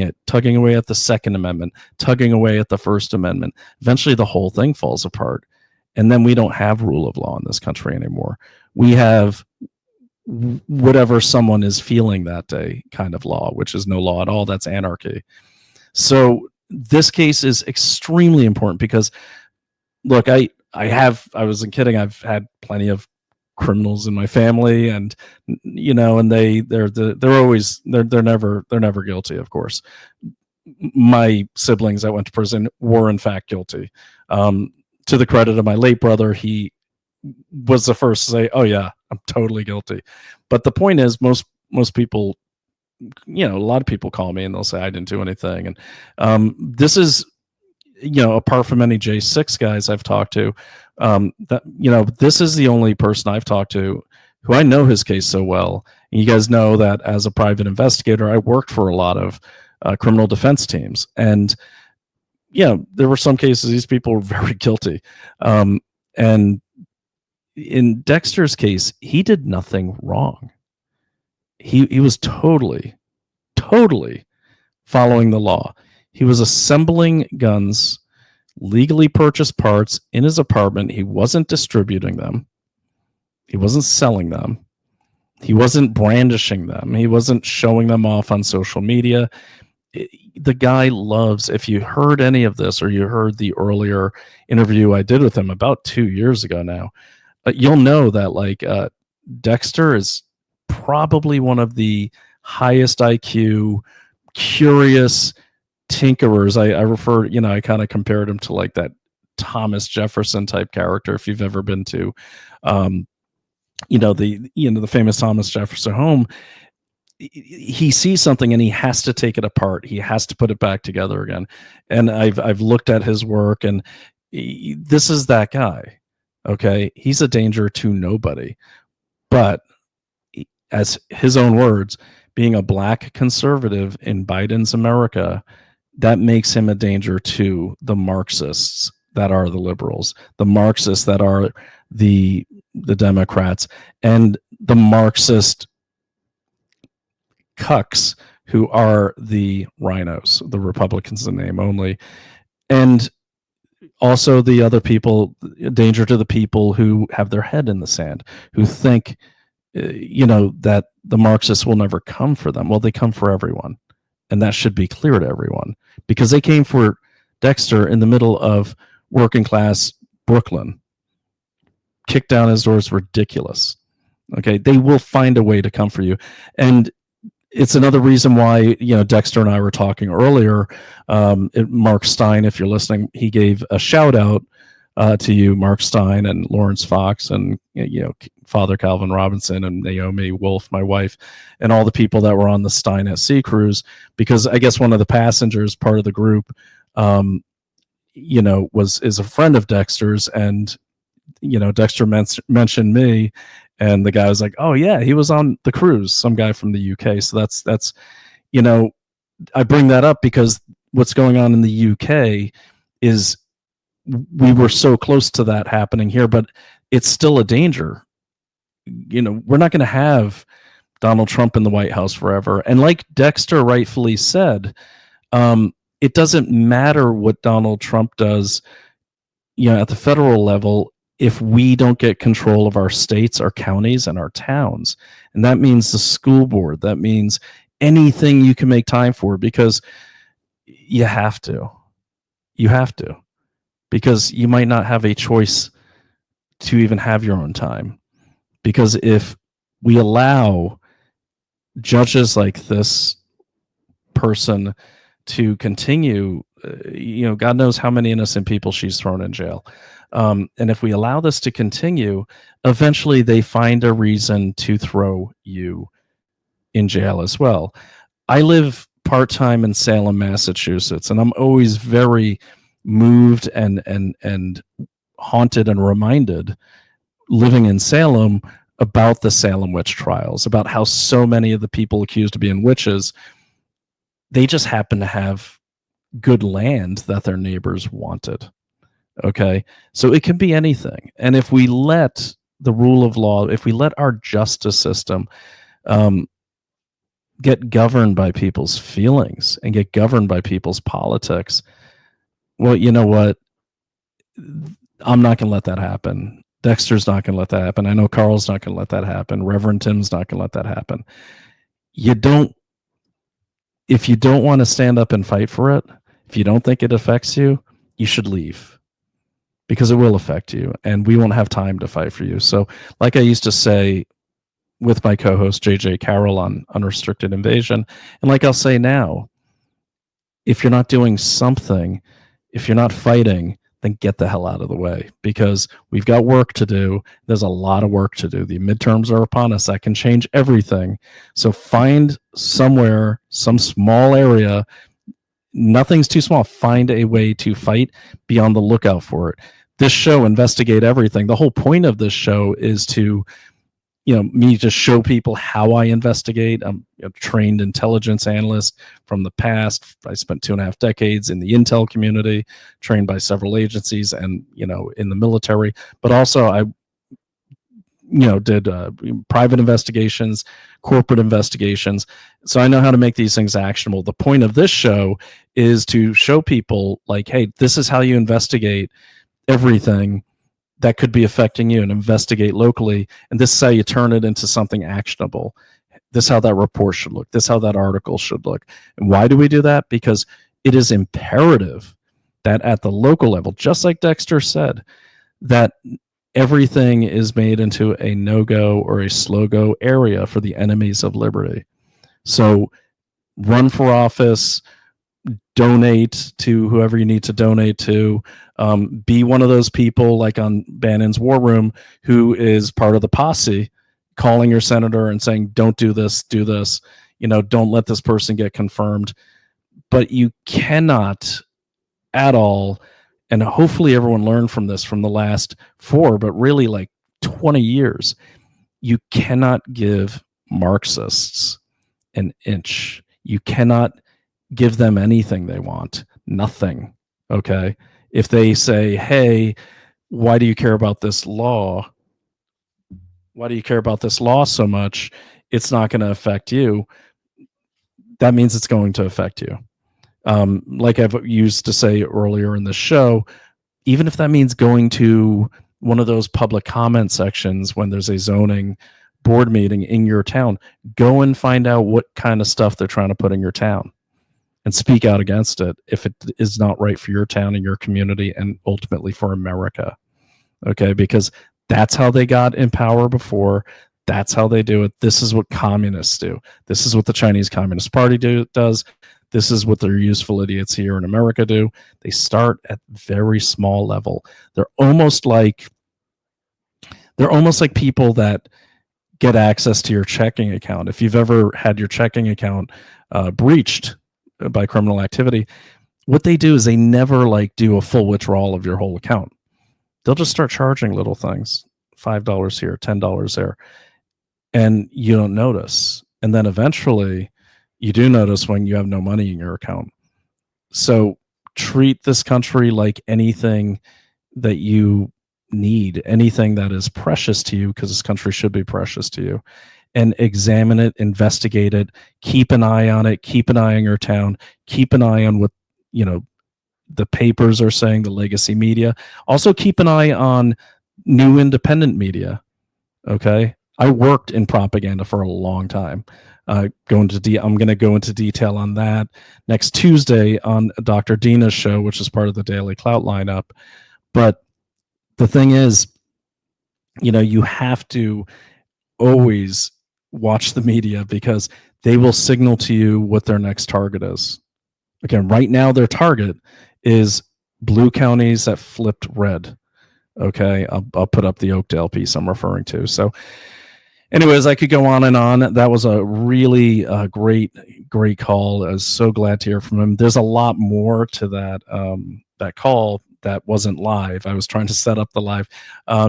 Speaker 2: away at the Second Amendment, tugging away at the First Amendment, eventually the whole thing falls apart. And then we don't have rule of law in this country anymore. We have whatever someone is feeling that day kind of law, which is no law at all. That's anarchy. So this case is extremely important because, look, I wasn't kidding. I've had plenty of criminals in my family, and and they're never guilty. Of course, my siblings that went to prison were in fact guilty. To the credit of my late brother, he was the first to say, "Oh yeah, I'm totally guilty." But the point is, most people, a lot of people call me and they'll say I didn't do anything, and this is, apart from any J6 guys I've talked to, this is the only person I've talked to who I know his case so well. And you guys know that as a private investigator, I worked for a lot of criminal defense teams. And, there were some cases these people were very guilty. And in Dexter's case, he did nothing wrong. He was totally following the law. He was assembling guns, legally purchased parts in his apartment. He wasn't distributing them. He wasn't selling them. He wasn't brandishing them. He wasn't showing them off on social media. The guy loves, if you heard any of this or you heard the earlier interview I did with him about 2 years ago now, you'll know that Dexter is probably one of the highest IQ, curious tinkerers. I refer, I kind of compared him to like that Thomas Jefferson type character. If you've ever been to, the famous Thomas Jefferson home, he sees something and he has to take it apart. He has to put it back together again. And I've looked at his work, and this is that guy. Okay, he's a danger to nobody, but as his own words, being a black conservative in Biden's America that makes him a danger to the Marxists that are the liberals, the Marxists that are the Democrats, and the Marxist cucks who are the rhinos, the Republicans in name only, and also the other people, danger to the people who have their head in the sand, who think, that the Marxists will never come for them. Well, they come for everyone. And that should be clear to everyone, because they came for Dexter in the middle of working class Brooklyn. Kick down his door is ridiculous. Okay, they will find a way to come for you. And it's another reason why, Dexter and I were talking earlier. Mark Stein, if you're listening, he gave a shout out to you, Mark Stein and Lawrence Fox, and Father Calvin Robinson and Naomi Wolf, my wife, and all the people that were on the Stein at Sea cruise, because I guess one of the passengers, part of the group, is a friend of Dexter's, and Dexter mentioned me, and the guy was like, "Oh yeah, he was on the cruise, some guy from the UK." So that's I bring that up because what's going on in the UK is we were so close to that happening here, but it's still a danger. We're not going to have Donald Trump in the White House forever. And like Dexter rightfully said, it doesn't matter what Donald Trump does, at the federal level, if we don't get control of our states, our counties, and our towns. And that means the school board. That means anything you can make time for, because you have to. You have to. Because you might not have a choice to even have your own time. Because if we allow judges like this person to continue, God knows how many innocent people she's thrown in jail. And if we allow this to continue, eventually they find a reason to throw you in jail as well. I live part-time in Salem, Massachusetts, and I'm always very moved and haunted and reminded, living in Salem, about the Salem witch trials, about how so many of the people accused of being witches, they just happen to have good land that their neighbors wanted. Okay, so it can be anything. And if we let the rule of law, if we let our justice system get governed by people's feelings and get governed by people's politics, well, you know what? I'm not going to let that happen. Dexter's not going to let that happen. I know Carl's not going to let that happen. Reverend Tim's not going to let that happen. If you don't want to stand up and fight for it, if you don't think it affects you, you should leave, because it will affect you, and we won't have time to fight for you. So, like I used to say with my co-host JJ Carroll on Unrestricted Invasion, and like I'll say now, if you're not doing something, if you're not fighting, then get the hell out of the way, because we've got work to do. There's a lot of work to do. The midterms are upon us. That can change everything. So find somewhere, some small area. Nothing's too small. Find a way to fight. Be on the lookout for it. This show, Investigate Everything, the whole point of this show is to, me to show people how I investigate. I'm a trained intelligence analyst from the past. I spent 2.5 decades in the intel community, trained by several agencies and, in the military. But also I, did private investigations, corporate investigations. So I know how to make these things actionable. The point of this show is to show people, like, hey, this is how you investigate everything that could be affecting you, and investigate locally. And this is how you turn it into something actionable. This is how that report should look. This is how that article should look. And why do we do that? Because it is imperative that at the local level, just like Dexter said, that everything is made into a no-go or a slow-go area for the enemies of liberty. So run for office, donate to whoever you need to donate to. Be one of those people like on Bannon's War Room who is part of the posse, calling your senator and saying, don't do this, do this. Don't let this person get confirmed. But you cannot at all, and hopefully everyone learned from this from the last 4, but really like 20 years, you cannot give Marxists an inch. You cannot give them anything they want. Nothing. Okay. If they say, hey, why do you care about this law? Why do you care about this law so much? It's not going to affect you. That means it's going to affect you. Like I've used to say earlier in the show, even if that means going to one of those public comment sections when there's a zoning board meeting in your town, go and find out what kind of stuff they're trying to put in your town and speak out against it if it is not right for your town and your community and ultimately for America. Okay, because that's how they got in power before. That's how they do it. This is what communists do. This is what the Chinese Communist Party does. This is what their useful idiots here in America do. They start at very small level. They're almost like people that get access to your checking account. If you've ever had your checking account breached by criminal activity, what they do is they never like do a full withdrawal of your whole account. They'll just start charging little things, $5 here, $10 there, and you don't notice. And then eventually you do notice when you have no money in your account. So treat this country like anything that you need, anything that is precious to you, because this country should be precious to you, and examine it, investigate it, keep an eye on it, keep an eye on your town, keep an eye on what, the papers are saying, the legacy media. Also keep an eye on new independent media. Okay. I worked in propaganda for a long time. I'm going to go into detail on that next Tuesday on Dr. Dina's show, which is part of the Daily Clout lineup. But the thing is, you have to always watch the media because they will signal to you what their next target is. Again, right now their target is blue counties that flipped red. Okay, I'll put up the Oakdale piece I'm referring to. So anyways, I could go on and on. That was a really great call. I was so glad to hear from him. There's a lot more to that call that wasn't live. I was trying to set up the live.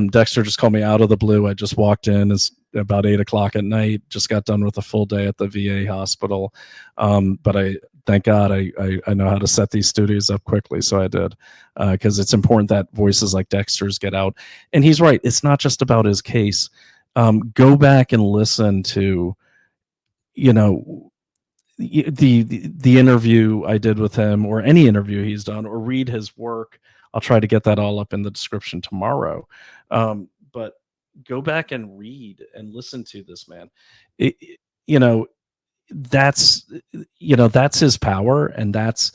Speaker 2: Dexter just called me out of the blue. I just walked in. It's about 8:00 at night. Just got done with a full day at the VA hospital. But thank God I know how to set these studios up quickly. So I did, because it's important that voices like Dexter's get out. And he's right. It's not just about his case. Go back and listen to, the interview I did with him, or any interview he's done, or read his work. I'll try to get that all up in the description tomorrow. But go back and read and listen to this man. That's his power, and that's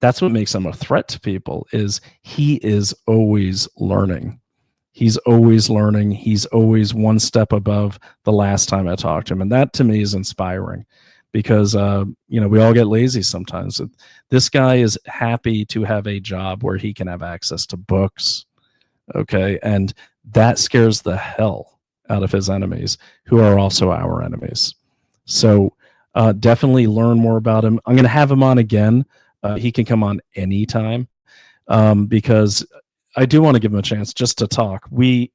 Speaker 2: what makes him a threat to people. Is he is always learning. He's always learning. He's always one step above the last time I talked to him, and that to me is inspiring. Because we all get lazy sometimes. This guy is happy to have a job where he can have access to books, okay, and that scares the hell out of his enemies, who are also our enemies. So definitely learn more about him. I'm going to have him on again. He can come on anytime, because I do want to give him a chance just to talk. When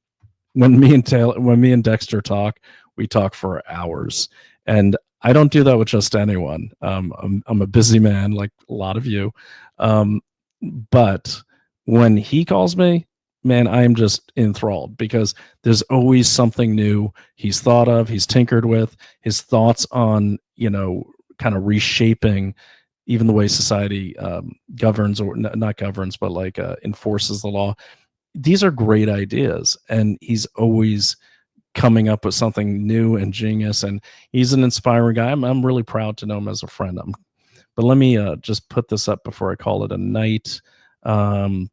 Speaker 2: me and Dexter talk, we talk for hours, and I don't do that with just anyone. I'm a busy man, like a lot of you. But when he calls me, man, I am just enthralled, because there's always something new he's thought of, he's tinkered with, his thoughts on, kind of reshaping even the way society governs, or not governs, but like enforces the law. These are great ideas, and he's always coming up with something new and genius, and he's an inspiring guy. I'm really proud to know him as a friend. But let me just put this up before I call it a night. And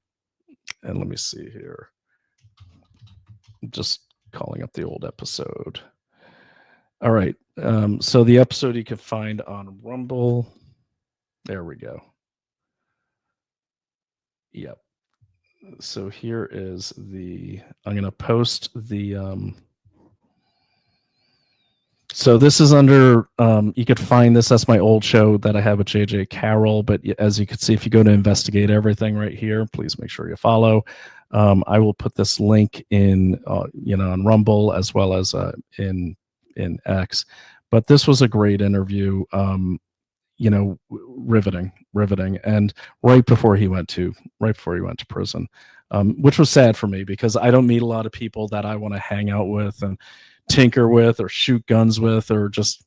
Speaker 2: let me see here. I'm just calling up the old episode. All right. So the episode you can find on Rumble. There we go. Yep. So here is I'm going to post the, so this is under, you could find this. That's my old show that I have with JJ Carroll. But as you can see, if you go to investigate everything right here, please make sure you follow. I will put this link in, on Rumble, as well as in X. But this was a great interview. riveting. And right before he went to prison, which was sad for me because I don't meet a lot of people that I want to hang out with and tinker with or shoot guns with or just,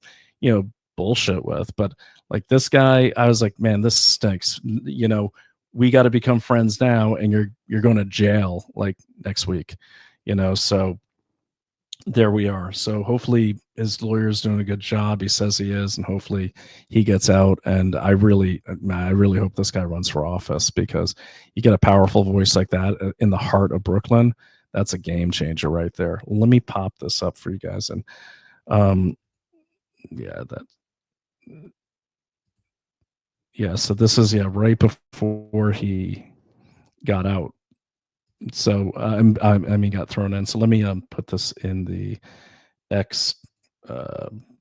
Speaker 2: bullshit with. But like this guy, I was like, man, this stinks. We got to become friends now, and you're going to jail like next week, so there we are. So hopefully his lawyer's doing a good job. He says he is, and hopefully he gets out. And I really hope this guy runs for office, because you get a powerful voice like that in the heart of Brooklyn. That's a game changer right there. Let me pop this up for you guys. And so this is right before he got out. So got thrown in. So let me put this in the X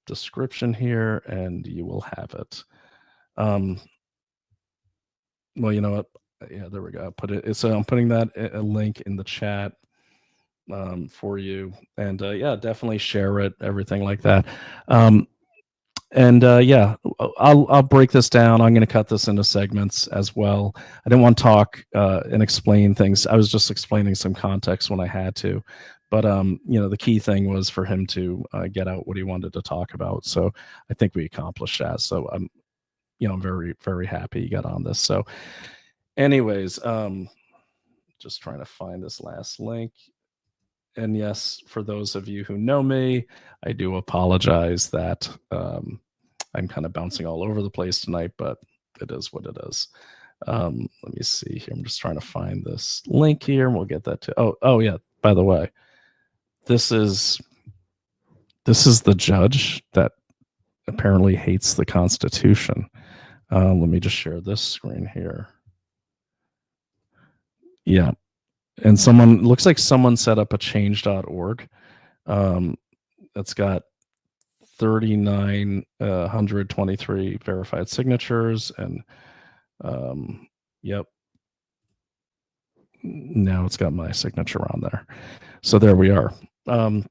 Speaker 2: description here, and you will have it. Well, you know what? Yeah, there we go. Put it. So I'm putting that a link in the chat for you, and definitely share it. Everything like that. I'll break this down. I'm going to cut this into segments as well. I didn't want to talk and explain things. I was just explaining some context when I had to. But, the key thing was for him to get out what he wanted to talk about. So I think we accomplished that. So I'm very, very happy he got on this. So anyways, just trying to find this last link. And yes, for those of you who know me, I do apologize that I'm kind of bouncing all over the place tonight, but it is what it is. Let me see here. I'm just trying to find this link here, and we'll get that to. Oh yeah. By the way, this is the judge that apparently hates the Constitution. Let me just share this screen here. Yeah. And looks like someone set up a change.org. That's got 3,923 verified signatures, and now it's got my signature on there. So there we are. Go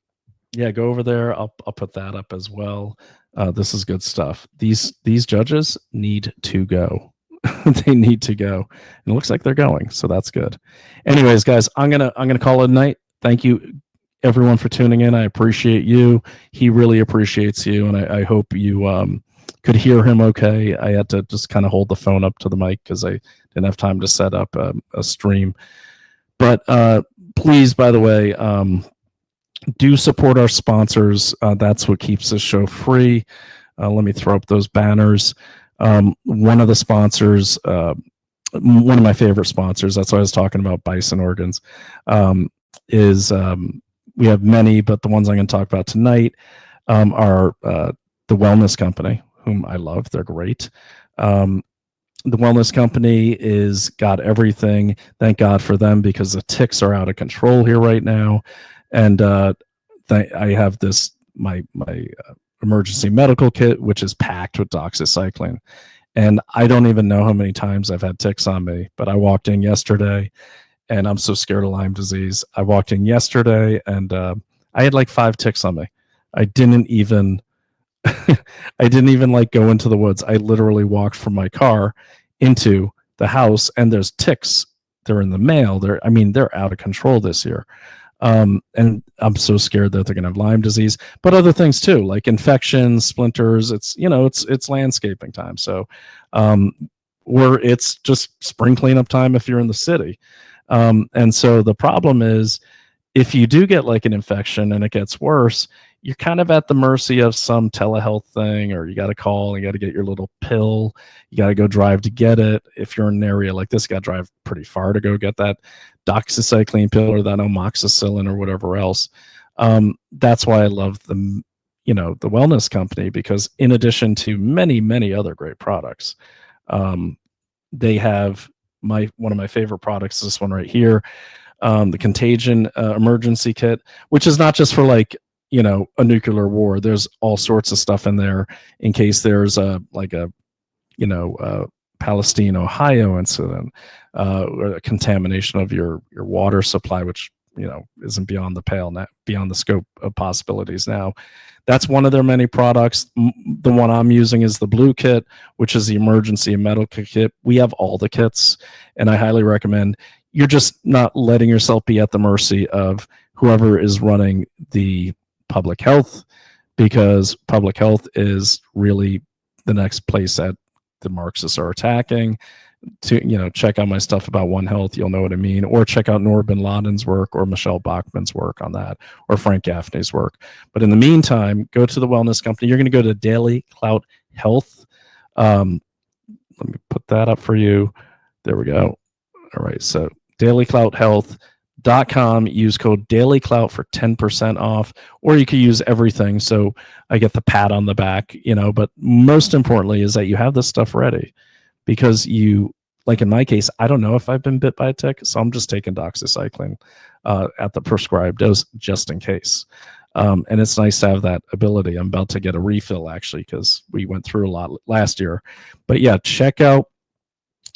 Speaker 2: over there. I'll put that up as well. This is good stuff. These judges need to go. They need to go. And it looks like they're going, so that's good. Anyways, guys, I'm gonna call it a night. Thank you, everyone, for tuning in. I appreciate you. He really appreciates you, and I hope you could hear him okay. I had to just kind of hold the phone up to the mic because I didn't have time to set up a stream. But please, by the way, do support our sponsors. That's what keeps this show free. Let me throw up those banners. One of the sponsors, one of my favorite sponsors, that's why I was talking about bison organs, is we have many, but the ones I'm going to talk about tonight are the Wellness Company, whom I love. They're great. The Wellness Company is got everything. Thank God for them, because the ticks are out of control here right now. And I have my emergency medical kit, which is packed with doxycycline. And I don't even know how many times I've had ticks on me, but I walked in yesterday, and I'm so scared of Lyme disease. I walked in yesterday, and I had like 5 ticks on me. I didn't even like go into the woods. I literally walked from my car into the house, and there's ticks. They're in the mail. They're out of control this year. And I'm so scared that they're going to have Lyme disease, but other things too, like infections, splinters. It's landscaping time. So, it's just spring cleanup time if you're in the city. And so the problem is, if you do get like an infection and it gets worse, you're kind of at the mercy of some telehealth thing, or you got to call and you got to get your little pill. You got to go drive to get it. If you're in an area like this, you got to drive pretty far to go get that doxycycline pill or that amoxicillin or whatever else. That's why I love the Wellness Company, because in addition to many, many other great products, they have one of my favorite products, this one right here, the Contagion emergency kit, which is not just for like, a nuclear war. There's all sorts of stuff in there in case there's a Palestine, Ohio incident, or a contamination of your water supply, which isn't beyond the pale, not beyond the scope of possibilities now. That's one of their many products. The one I'm using is the Blue Kit, which is the emergency and medical kit. We have all the kits, and I highly recommend. You're just not letting yourself be at the mercy of whoever is running the public health, because public health is really the next place that the Marxists are attacking. To check out my stuff about One Health, you'll know what I mean, or check out Noor bin Laden's work or Michelle Bachmann's work on that, or Frank Gaffney's work. But in the meantime, go to the wellness company. You're going to go to Daily Clout Health. Let me put that up for you. There we go. All right, so dailyclouthealth.com. Use code DailyClout for 10% off, or you could use everything. So I get the pat on the back, but most importantly is that you have this stuff ready. Because like in my case, I don't know if I've been bit by a tick, so I'm just taking doxycycline at the prescribed dose just in case. And it's nice to have that ability. I'm about to get a refill, actually, because we went through a lot last year. But yeah, check out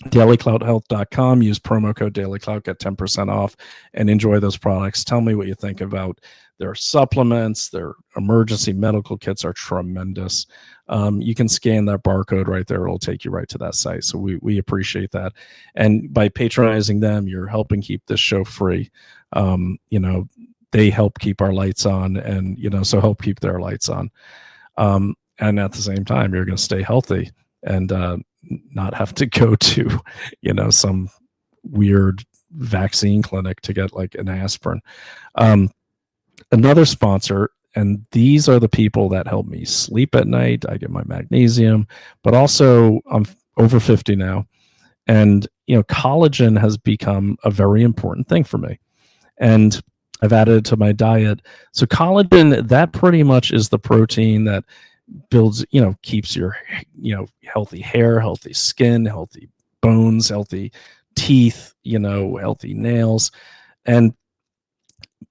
Speaker 2: dailyclouthealth.com. Use promo code DailyClout, get 10% off, and enjoy those products. Tell me what you think about their supplements. Their emergency medical kits are tremendous. You can scan that barcode right there. It'll take you right to that site. So we appreciate that. And by patronizing them, you're helping keep this show free. They help keep our lights on, and, so help keep their lights on. And at the same time, you're going to stay healthy and not have to go to, some weird vaccine clinic to get like an aspirin. Another sponsor, and these are the people that help me sleep at night. I get my magnesium, but also I'm over 50 now. And, collagen has become a very important thing for me. And I've added it to my diet. So collagen, that pretty much is the protein that builds, keeps your, healthy hair, healthy skin, healthy bones, healthy teeth, healthy nails. And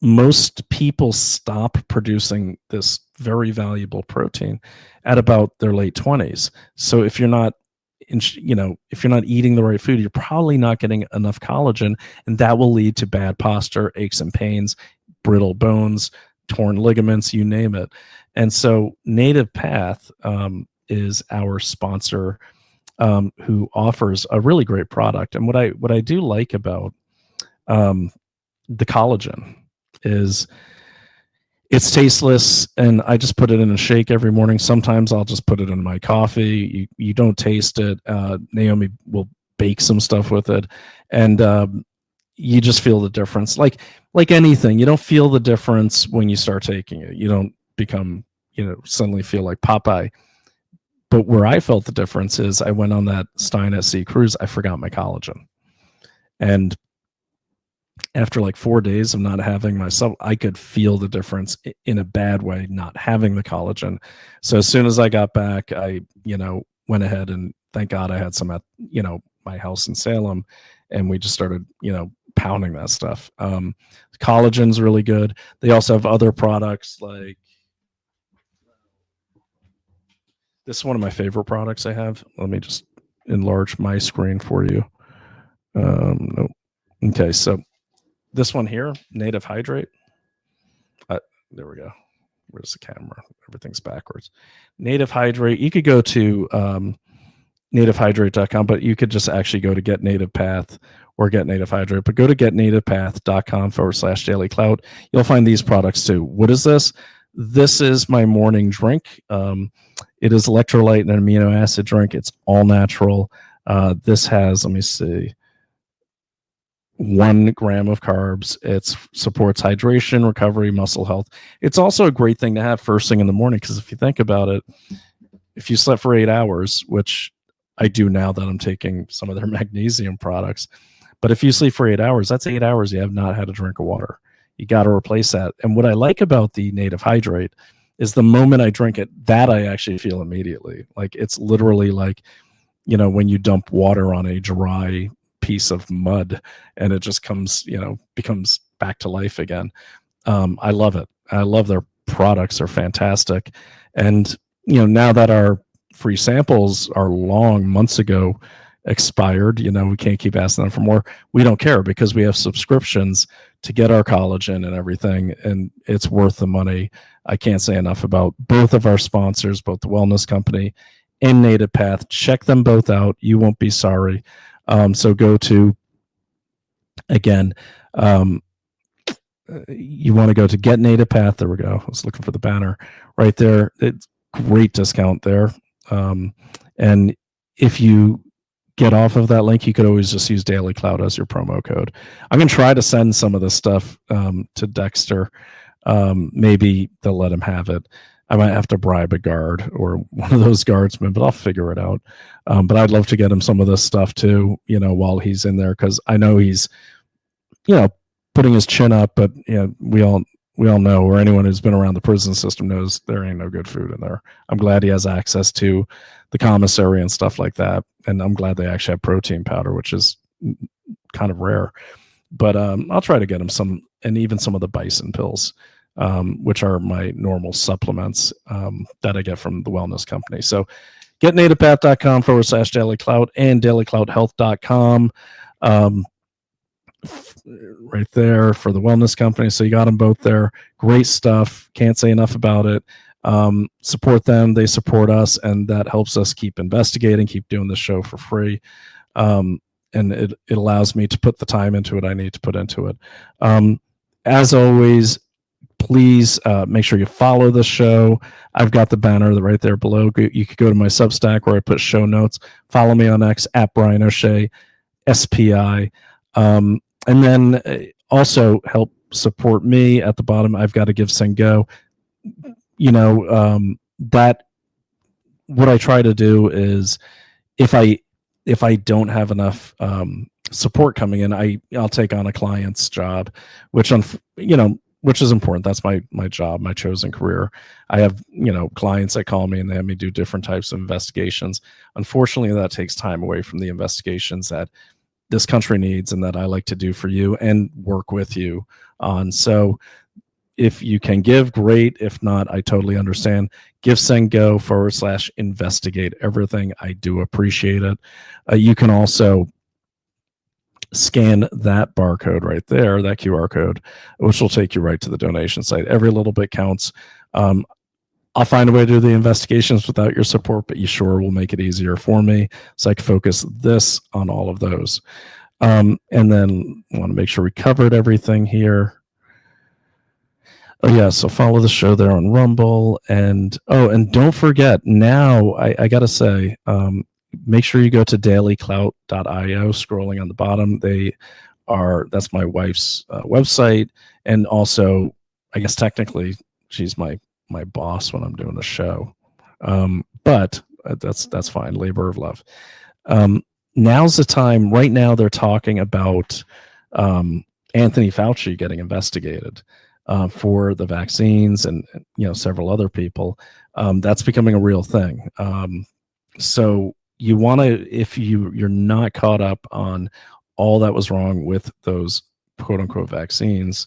Speaker 2: most people stop producing this very valuable protein at about their late 20s. So if you're not, if you're not eating the right food, you're probably not getting enough collagen, and that will lead to bad posture, aches and pains, brittle bones, torn ligaments, you name it. And so Native Path is our sponsor, who offers a really great product. And what I do like about the collagen is it's tasteless, and I just put it in a shake every morning. Sometimes I'll just put it in my coffee. You don't taste it. Naomi will bake some stuff with it, and you just feel the difference. Like anything, you don't feel the difference when you start taking it. You don't become, suddenly feel like Popeye. But where I felt the difference is I went on that Stein at Sea cruise. I forgot my collagen, and after like 4 days of not having myself, I could feel the difference in a bad way, not having the collagen. So as soon as I got back, I, went ahead, and thank God I had some at, my house in Salem, and we just started, pounding that stuff. Collagen's really good. They also have other products like this is one of my favorite products I have. Let me just enlarge my screen for you. Nope. Okay. So this one here, Native Hydrate. There we go. Where's the camera? Everything's backwards. Native Hydrate. You could go to nativehydrate.com, but you could just actually go to Get Native Path or Get Native Hydrate. But go to getnativepath.com/dailyclout. You'll find these products too. What is this? This is my morning drink. It is electrolyte and an amino acid drink. It's all natural. This has, let me see, 1 gram of carbs. It supports hydration, recovery, muscle health. It's also a great thing to have first thing in the morning, because if you think about it, if you slept for 8 hours, which I do now that I'm taking some of their magnesium products, but if you sleep for 8 hours, that's 8 hours you have not had a drink of water. You got to replace that. And what I like about the Native Hydrate is the moment I drink it, that I actually feel immediately. Like it's literally like, when you dump water on a dry piece of mud and it just comes, becomes back to life again. I love it. I love their products. They're fantastic. And, now that our free samples are long months ago expired. We can't keep asking them for more. We don't care because we have subscriptions to get our collagen and everything, and it's worth the money. I can't say enough about both of our sponsors, both the Wellness Company and Native Path. Check them both out. You won't be sorry. So go to, again, you want to go to Get Native Path. There we go. I was looking for the banner right there. It's great discount there. And if you get off of that link, you could always just use Daily Cloud as your promo code. I'm going to try to send some of this stuff to Dexter. Maybe they'll let him have it. I might have to bribe a guard or one of those guardsmen, but I'll figure it out. But I'd love to get him some of this stuff too, while he's in there, because I know he's, putting his chin up, but we all know, or anyone who's been around the prison system knows, there ain't no good food in there. I'm glad he has access to the commissary and stuff like that, and I'm glad they actually have protein powder, which is kind of rare. But I'll try to get him some, and even some of the bison pills, which are my normal supplements that I get from the Wellness Company. So getnativepath.com/dailyclout and dailyclouthealth.com. Right there for the Wellness Company. So you got them both there. Great stuff. Can't say enough about it. Support them. They support us, and that helps us keep investigating, keep doing the show for free. And it allows me to put the time into it I need to put into it. As always, please make sure you follow the show. I've got the banner right there below. You could go to my Substack where I put show notes. Follow me on X at Brian O'Shea, SPI. And then also help support me at the bottom. I've got to give Go. That what I try to do is if I don't have enough support coming in, I'll take on a client's job, which is important. That's my job, my chosen career. I have, clients that call me and they have me do different types of investigations. Unfortunately, that takes time away from the investigations that this country needs and that I like to do for you and work with you on. So if you can give, great. If not, I totally understand. GiveSendGo/investigate everything. I do appreciate it. You can also scan that barcode right there, that QR code, which will take you right to the donation site. Every little bit counts. I'll find a way to do the investigations without your support, but you sure will make it easier for me so I can focus this on all of those. And then I want to make sure we covered everything here. Oh yeah, so follow the show there on Rumble. And don't forget, now I got to say, make sure you go to dailyclout.io, scrolling on the bottom. That's my wife's website. And also, I guess technically she's my boss when I'm doing the show. But that's fine. Labor of love. Now's the time. Right now they're talking about Anthony Fauci getting investigated for the vaccines and several other people. That's becoming a real thing. So you want to, if you're not caught up on all that was wrong with those quote unquote vaccines,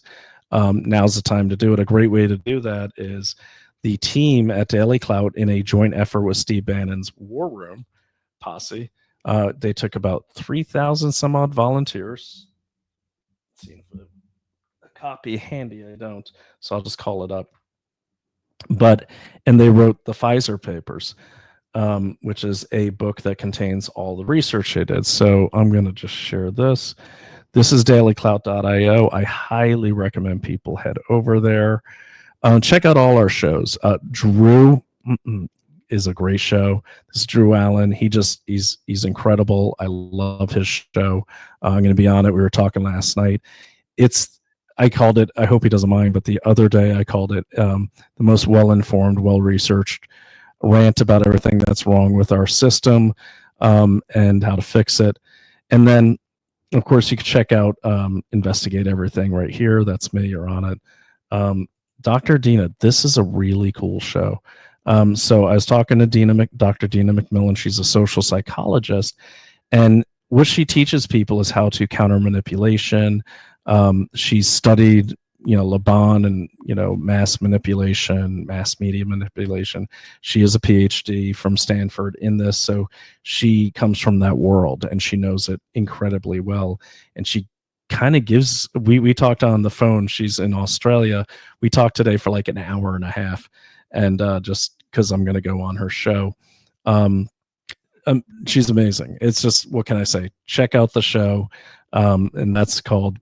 Speaker 2: now's the time to do it. A great way to do that is the team at Daily Clout, in a joint effort with Steve Bannon's War Room posse. They took about 3,000 some odd volunteers. Let's see if a copy handy. I don't, so I'll just call it up. And they wrote the Pfizer papers, which is a book that contains all the research they did. So I'm going to just share this. This is dailyclout.io. I highly recommend people head over there. Check out all our shows. Drew is a great show. This is Drew Allen. He's incredible. I love his show. I'm going to be on it. We were talking last night. I called it, I hope he doesn't mind, but the other day I called it the most well-informed, well-researched rant about everything that's wrong with our system and how to fix it. And then, of course, you can check out Investigate Everything right here. That's me. You're on it. Dr. Dina, this is a really cool show. So I was talking to Dr. Dina McMillan. She's a social psychologist. And what she teaches people is how to counter manipulation. She's studied, Laban and, mass manipulation, mass media manipulation. She is a PhD from Stanford in this. So she comes from that world and she knows it incredibly well. And she kind of gives, we talked on the phone. She's in Australia. We talked today for like an hour and a half. And just because I'm going to go on her show. She's amazing. It's just, what can I say? Check out the show. And that's called,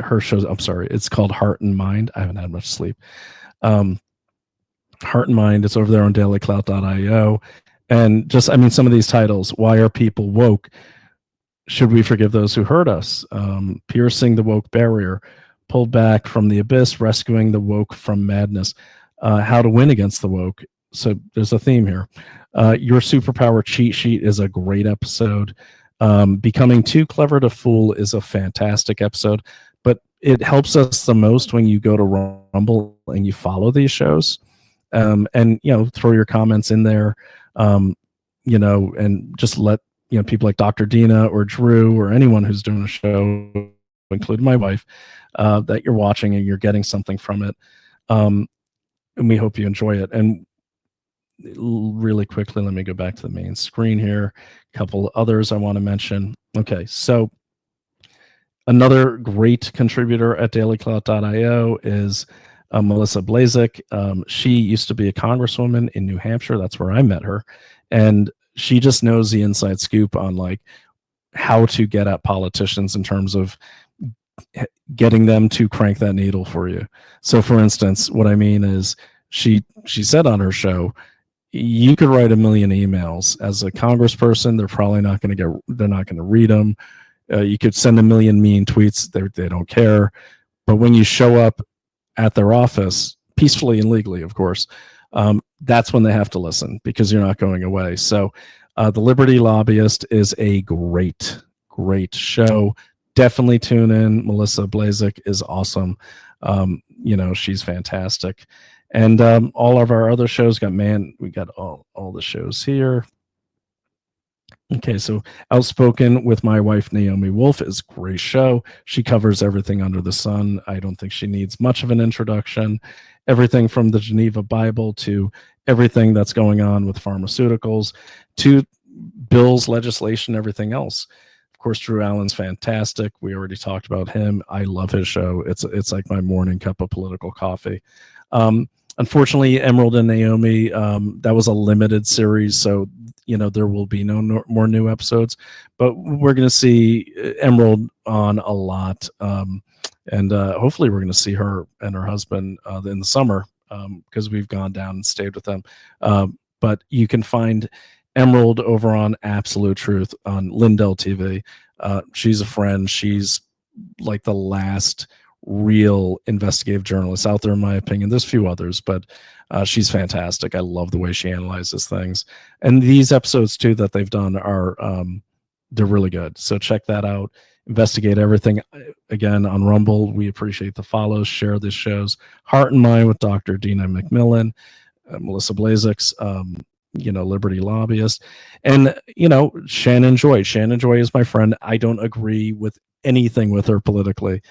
Speaker 2: her shows. I'm sorry. It's called Heart and Mind. I haven't had much sleep. Heart and Mind. It's over there on dailyclout.io. And just, some of these titles, Why Are People Woke? Should We Forgive Those Who Hurt Us? Piercing the Woke Barrier. Pulled Back from the Abyss, Rescuing the Woke from Madness. How to Win Against the Woke. So there's a theme here. Your Superpower Cheat Sheet is a great episode. Becoming Too Clever to Fool is a fantastic episode, but it helps us the most when you go to Rumble and you follow these shows, and throw your comments in there, and just let people like Dr. Dina or Drew or anyone who's doing a show, including my wife, that you're watching and you're getting something from it, and we hope you enjoy it. And really quickly, let me go back to the main screen here. A couple others I want to mention. Okay, so another great contributor at dailyclout.io is Melissa Blazek. She used to be a congresswoman in New Hampshire. That's where I met her. And she just knows the inside scoop on like how to get at politicians in terms of getting them to crank that needle for you. So for instance, what I mean is she said on her show, you could write 1 million emails as a congressperson. They're probably not going to read them. You could send 1 million mean tweets. They don't care. But when you show up at their office, peacefully and legally, of course, that's when they have to listen because you're not going away. So The Liberty Lobbyist is a great show. Definitely tune in. Melissa Blazek is awesome. She's fantastic. And all of our other shows we got all the shows here. Okay, so Outspoken with my wife, Naomi Wolf, is a great show. She covers everything under the sun. I don't think she needs much of an introduction. Everything from the Geneva Bible to everything that's going on with pharmaceuticals to bills, legislation, everything else. Of course, Drew Allen's fantastic. We already talked about him. I love his show. It's like my morning cup of political coffee. Unfortunately, Emerald and Naomi, that was a limited series, so there will be no more new episodes. But we're going to see Emerald on a lot, and hopefully we're going to see her and her husband in the summer because we've gone down and stayed with them. But you can find Emerald over on Absolute Truth on Lindell TV. She's a friend. She's like the last real investigative journalist out there, in my opinion. There's a few others, but she's fantastic. I love the way she analyzes things. And these episodes too that they've done are they're really good. So check that out. Investigate Everything. Again, on Rumble, we appreciate the follows. Share these shows. Heart and Mind with Dr. Dina McMillan, Melissa Blazek's Liberty Lobbyist, and Shannon Joy. Shannon Joy is my friend. I don't agree with anything with her politically.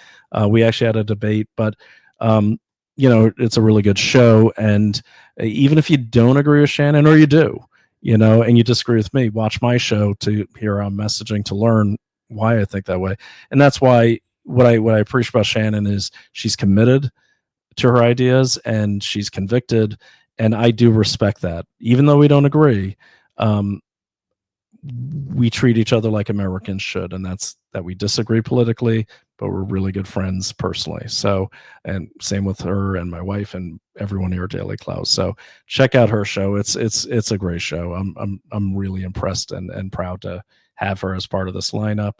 Speaker 2: We actually had a debate, but it's a really good show. And even if you don't agree with Shannon, or you do, and you disagree with me, watch my show to hear I'm messaging, to learn why I think that way. And that's why what I appreciate about Shannon is she's committed to her ideas and she's convicted. And I do respect that. Even though we don't agree, we treat each other like Americans should, and that's that we disagree politically, but we're really good friends personally. So, and same with her and my wife and everyone here at Daily Clout. So check out her show. It's a great show. I'm really impressed and proud to have her as part of this lineup.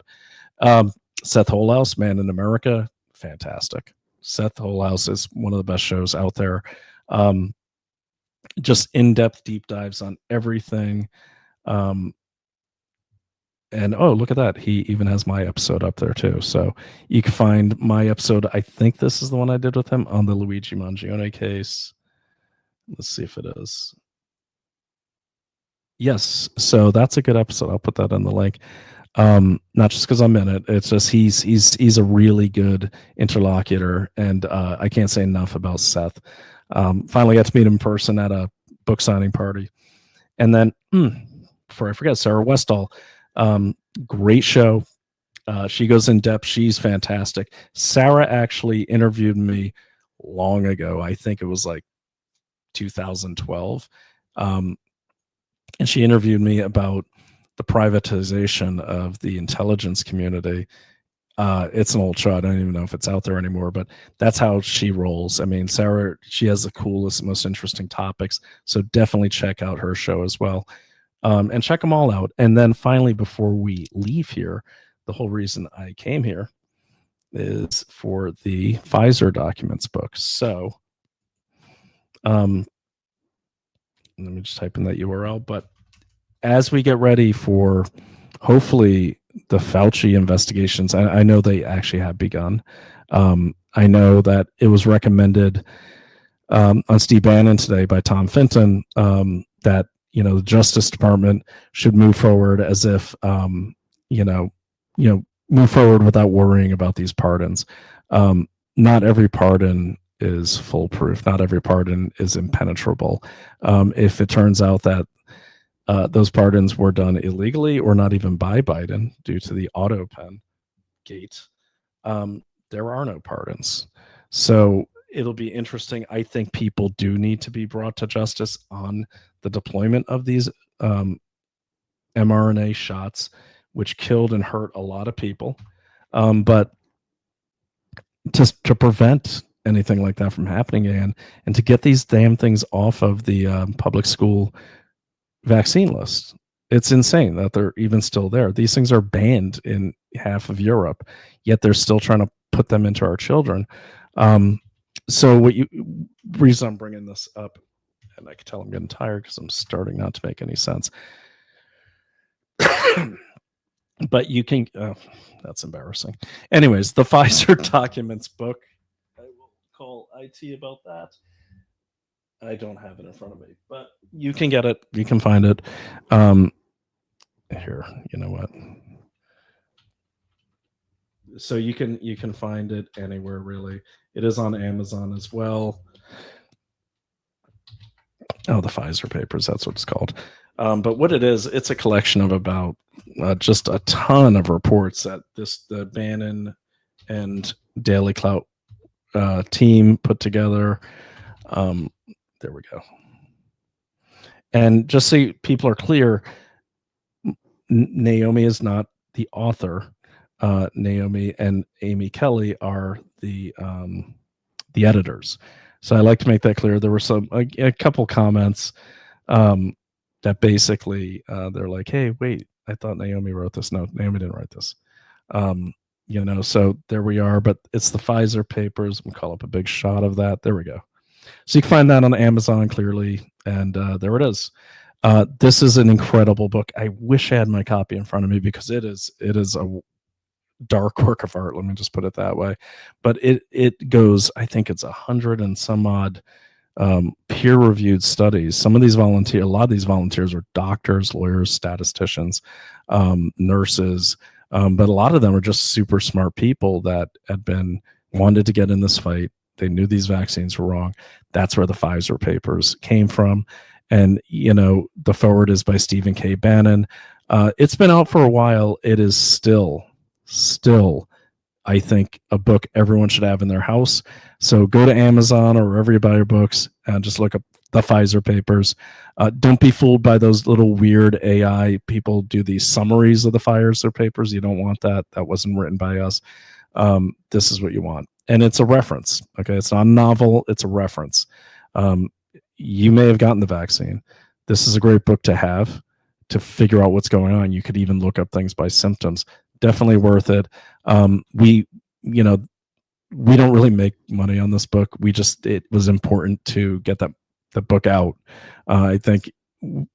Speaker 2: Seth Holhouse, Man in America, fantastic. Seth Holhouse is one of the best shows out there. Just in-depth deep dives on everything. And oh, look at that. He even has my episode up there too. So you can find my episode. I think this is the one I did with him on the Luigi Mangione case. Let's see if it is. Yes. So that's a good episode. I'll put that in the link. Not just because I'm in it. It's just he's a really good interlocutor, and I can't say enough about Seth. Finally got to meet him in person at a book signing party, and then before I forget, Sarah Westall, great show. She goes in depth. She's fantastic. Sarah actually interviewed me long ago. I think it was like 2012. And she interviewed me about the privatization of the intelligence community. It's an old show. I don't even know if it's out there anymore, but that's how she rolls. I mean, Sarah, she has the coolest, most interesting topics. So definitely check out her show as well. And check them all out. And then finally, before we leave here, the whole reason I came here is for the Pfizer documents book. So let me just type in that URL. But as we get ready for hopefully the Fauci investigations, I know they actually have begun. I know that it was recommended on Steve Bannon today by Tom Fenton that the Justice Department should move forward as if move forward without worrying about these pardons. Not every pardon is foolproof. Not every pardon is impenetrable. If it turns out that those pardons were done illegally or not even by Biden due to the auto pen gate, there are no pardons. So it'll be interesting. I think people do need to be brought to justice on the deployment of these mRNA shots, which killed and hurt a lot of people. But to prevent anything like that from happening again, and to get these damn things off of the public school vaccine list. It's insane that they're even still there. These things are banned in half of Europe, yet they're still trying to put them into our children. So reason I'm bringing this up, and I can tell I'm getting tired because I'm starting not to make any sense. But you can, that's embarrassing. Anyways, the Pfizer documents book, I will call IT about that. I don't have it in front of me, but you can get it. You can find it. Here, you know what? So you can find it anywhere, really. It is on Amazon as well. Oh, the Pfizer papers, that's what it's called. But what it is, it's a collection of about just a ton of reports that the Bannon and Daily Clout team put together. There we go. And just so people are clear, Naomi is not the author. Naomi and Amy Kelly are the editors. So I like to make that clear. There were a couple comments that basically they're like, "Hey, wait, I thought Naomi wrote this." No, Naomi didn't write this. So there we are. But it's the Pfizer papers. We'll call up a big shot of that. There we go. So you can find that on Amazon clearly, and there it is. This is an incredible book. I wish I had my copy in front of me because it is a dark work of art. Let me just put it that way. But it goes, I think it's 100 and some odd peer-reviewed studies. A lot of these volunteers are doctors, lawyers, statisticians, nurses, but a lot of them are just super smart people that wanted to get in this fight. They knew these vaccines were wrong. That's where the Pfizer papers came from. And, the forward is by Stephen K. Bannon. It's been out for a while. It is still, I think, a book everyone should have in their house. So go to Amazon or wherever you buy your books and just look up the Pfizer papers. Don't be fooled by those little weird AI people do these summaries of the Pfizer papers. You don't want that. That wasn't written by us. This is what you want. And it's a reference. Okay. It's not a novel. It's a reference. You may have gotten the vaccine. This is a great book to have to figure out what's going on. You could even look up things by symptoms. Definitely worth it. We don't really make money on this book. It was important to get the book out. I think we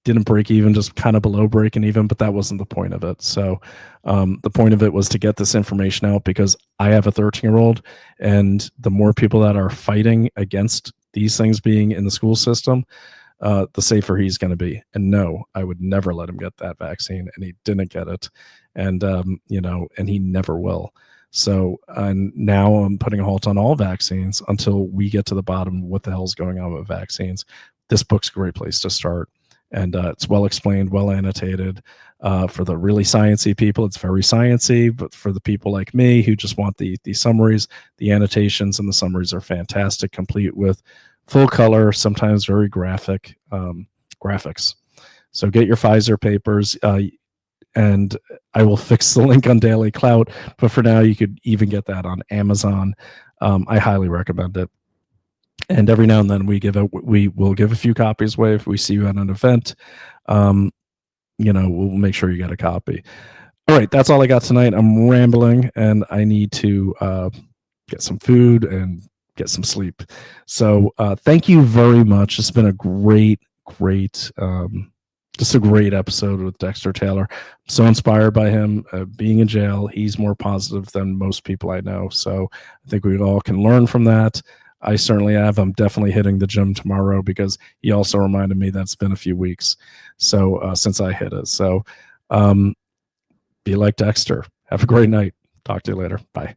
Speaker 2: didn't break even, just kind of below breaking even, but that wasn't the point of it. So the point of it was to get this information out because I have a 13-year-old, and the more people that are fighting against these things being in the school system, the safer he's going to be. And no, I would never let him get that vaccine, and he didn't get it, and and he never will. So and now I'm putting a halt on all vaccines until we get to the bottom of what the hell's going on with vaccines. This book's a great place to start, and it's well explained, well annotated. For the really sciencey people, it's very sciencey, but for the people like me who just want the summaries, the annotations and the summaries are fantastic, complete with full color, sometimes very graphic graphics. So get your Pfizer papers, and I will fix the link on Daily Clout. But for now, you could even get that on Amazon. I highly recommend it. And every now and then we will give a few copies away if we see you at an event. We'll make sure you get a copy. All right, that's all I got tonight. I'm rambling, and I need to get some food and get some sleep. So thank you very much. It's been a great just a great episode with Dexter Taylor. I'm so inspired by him being in jail. He's more positive than most people I know. So I think we all can learn from that. I certainly have. I'm definitely hitting the gym tomorrow because he also reminded me that it's been a few weeks since I hit it. So be like Dexter. Have a great night. Talk to you later. Bye.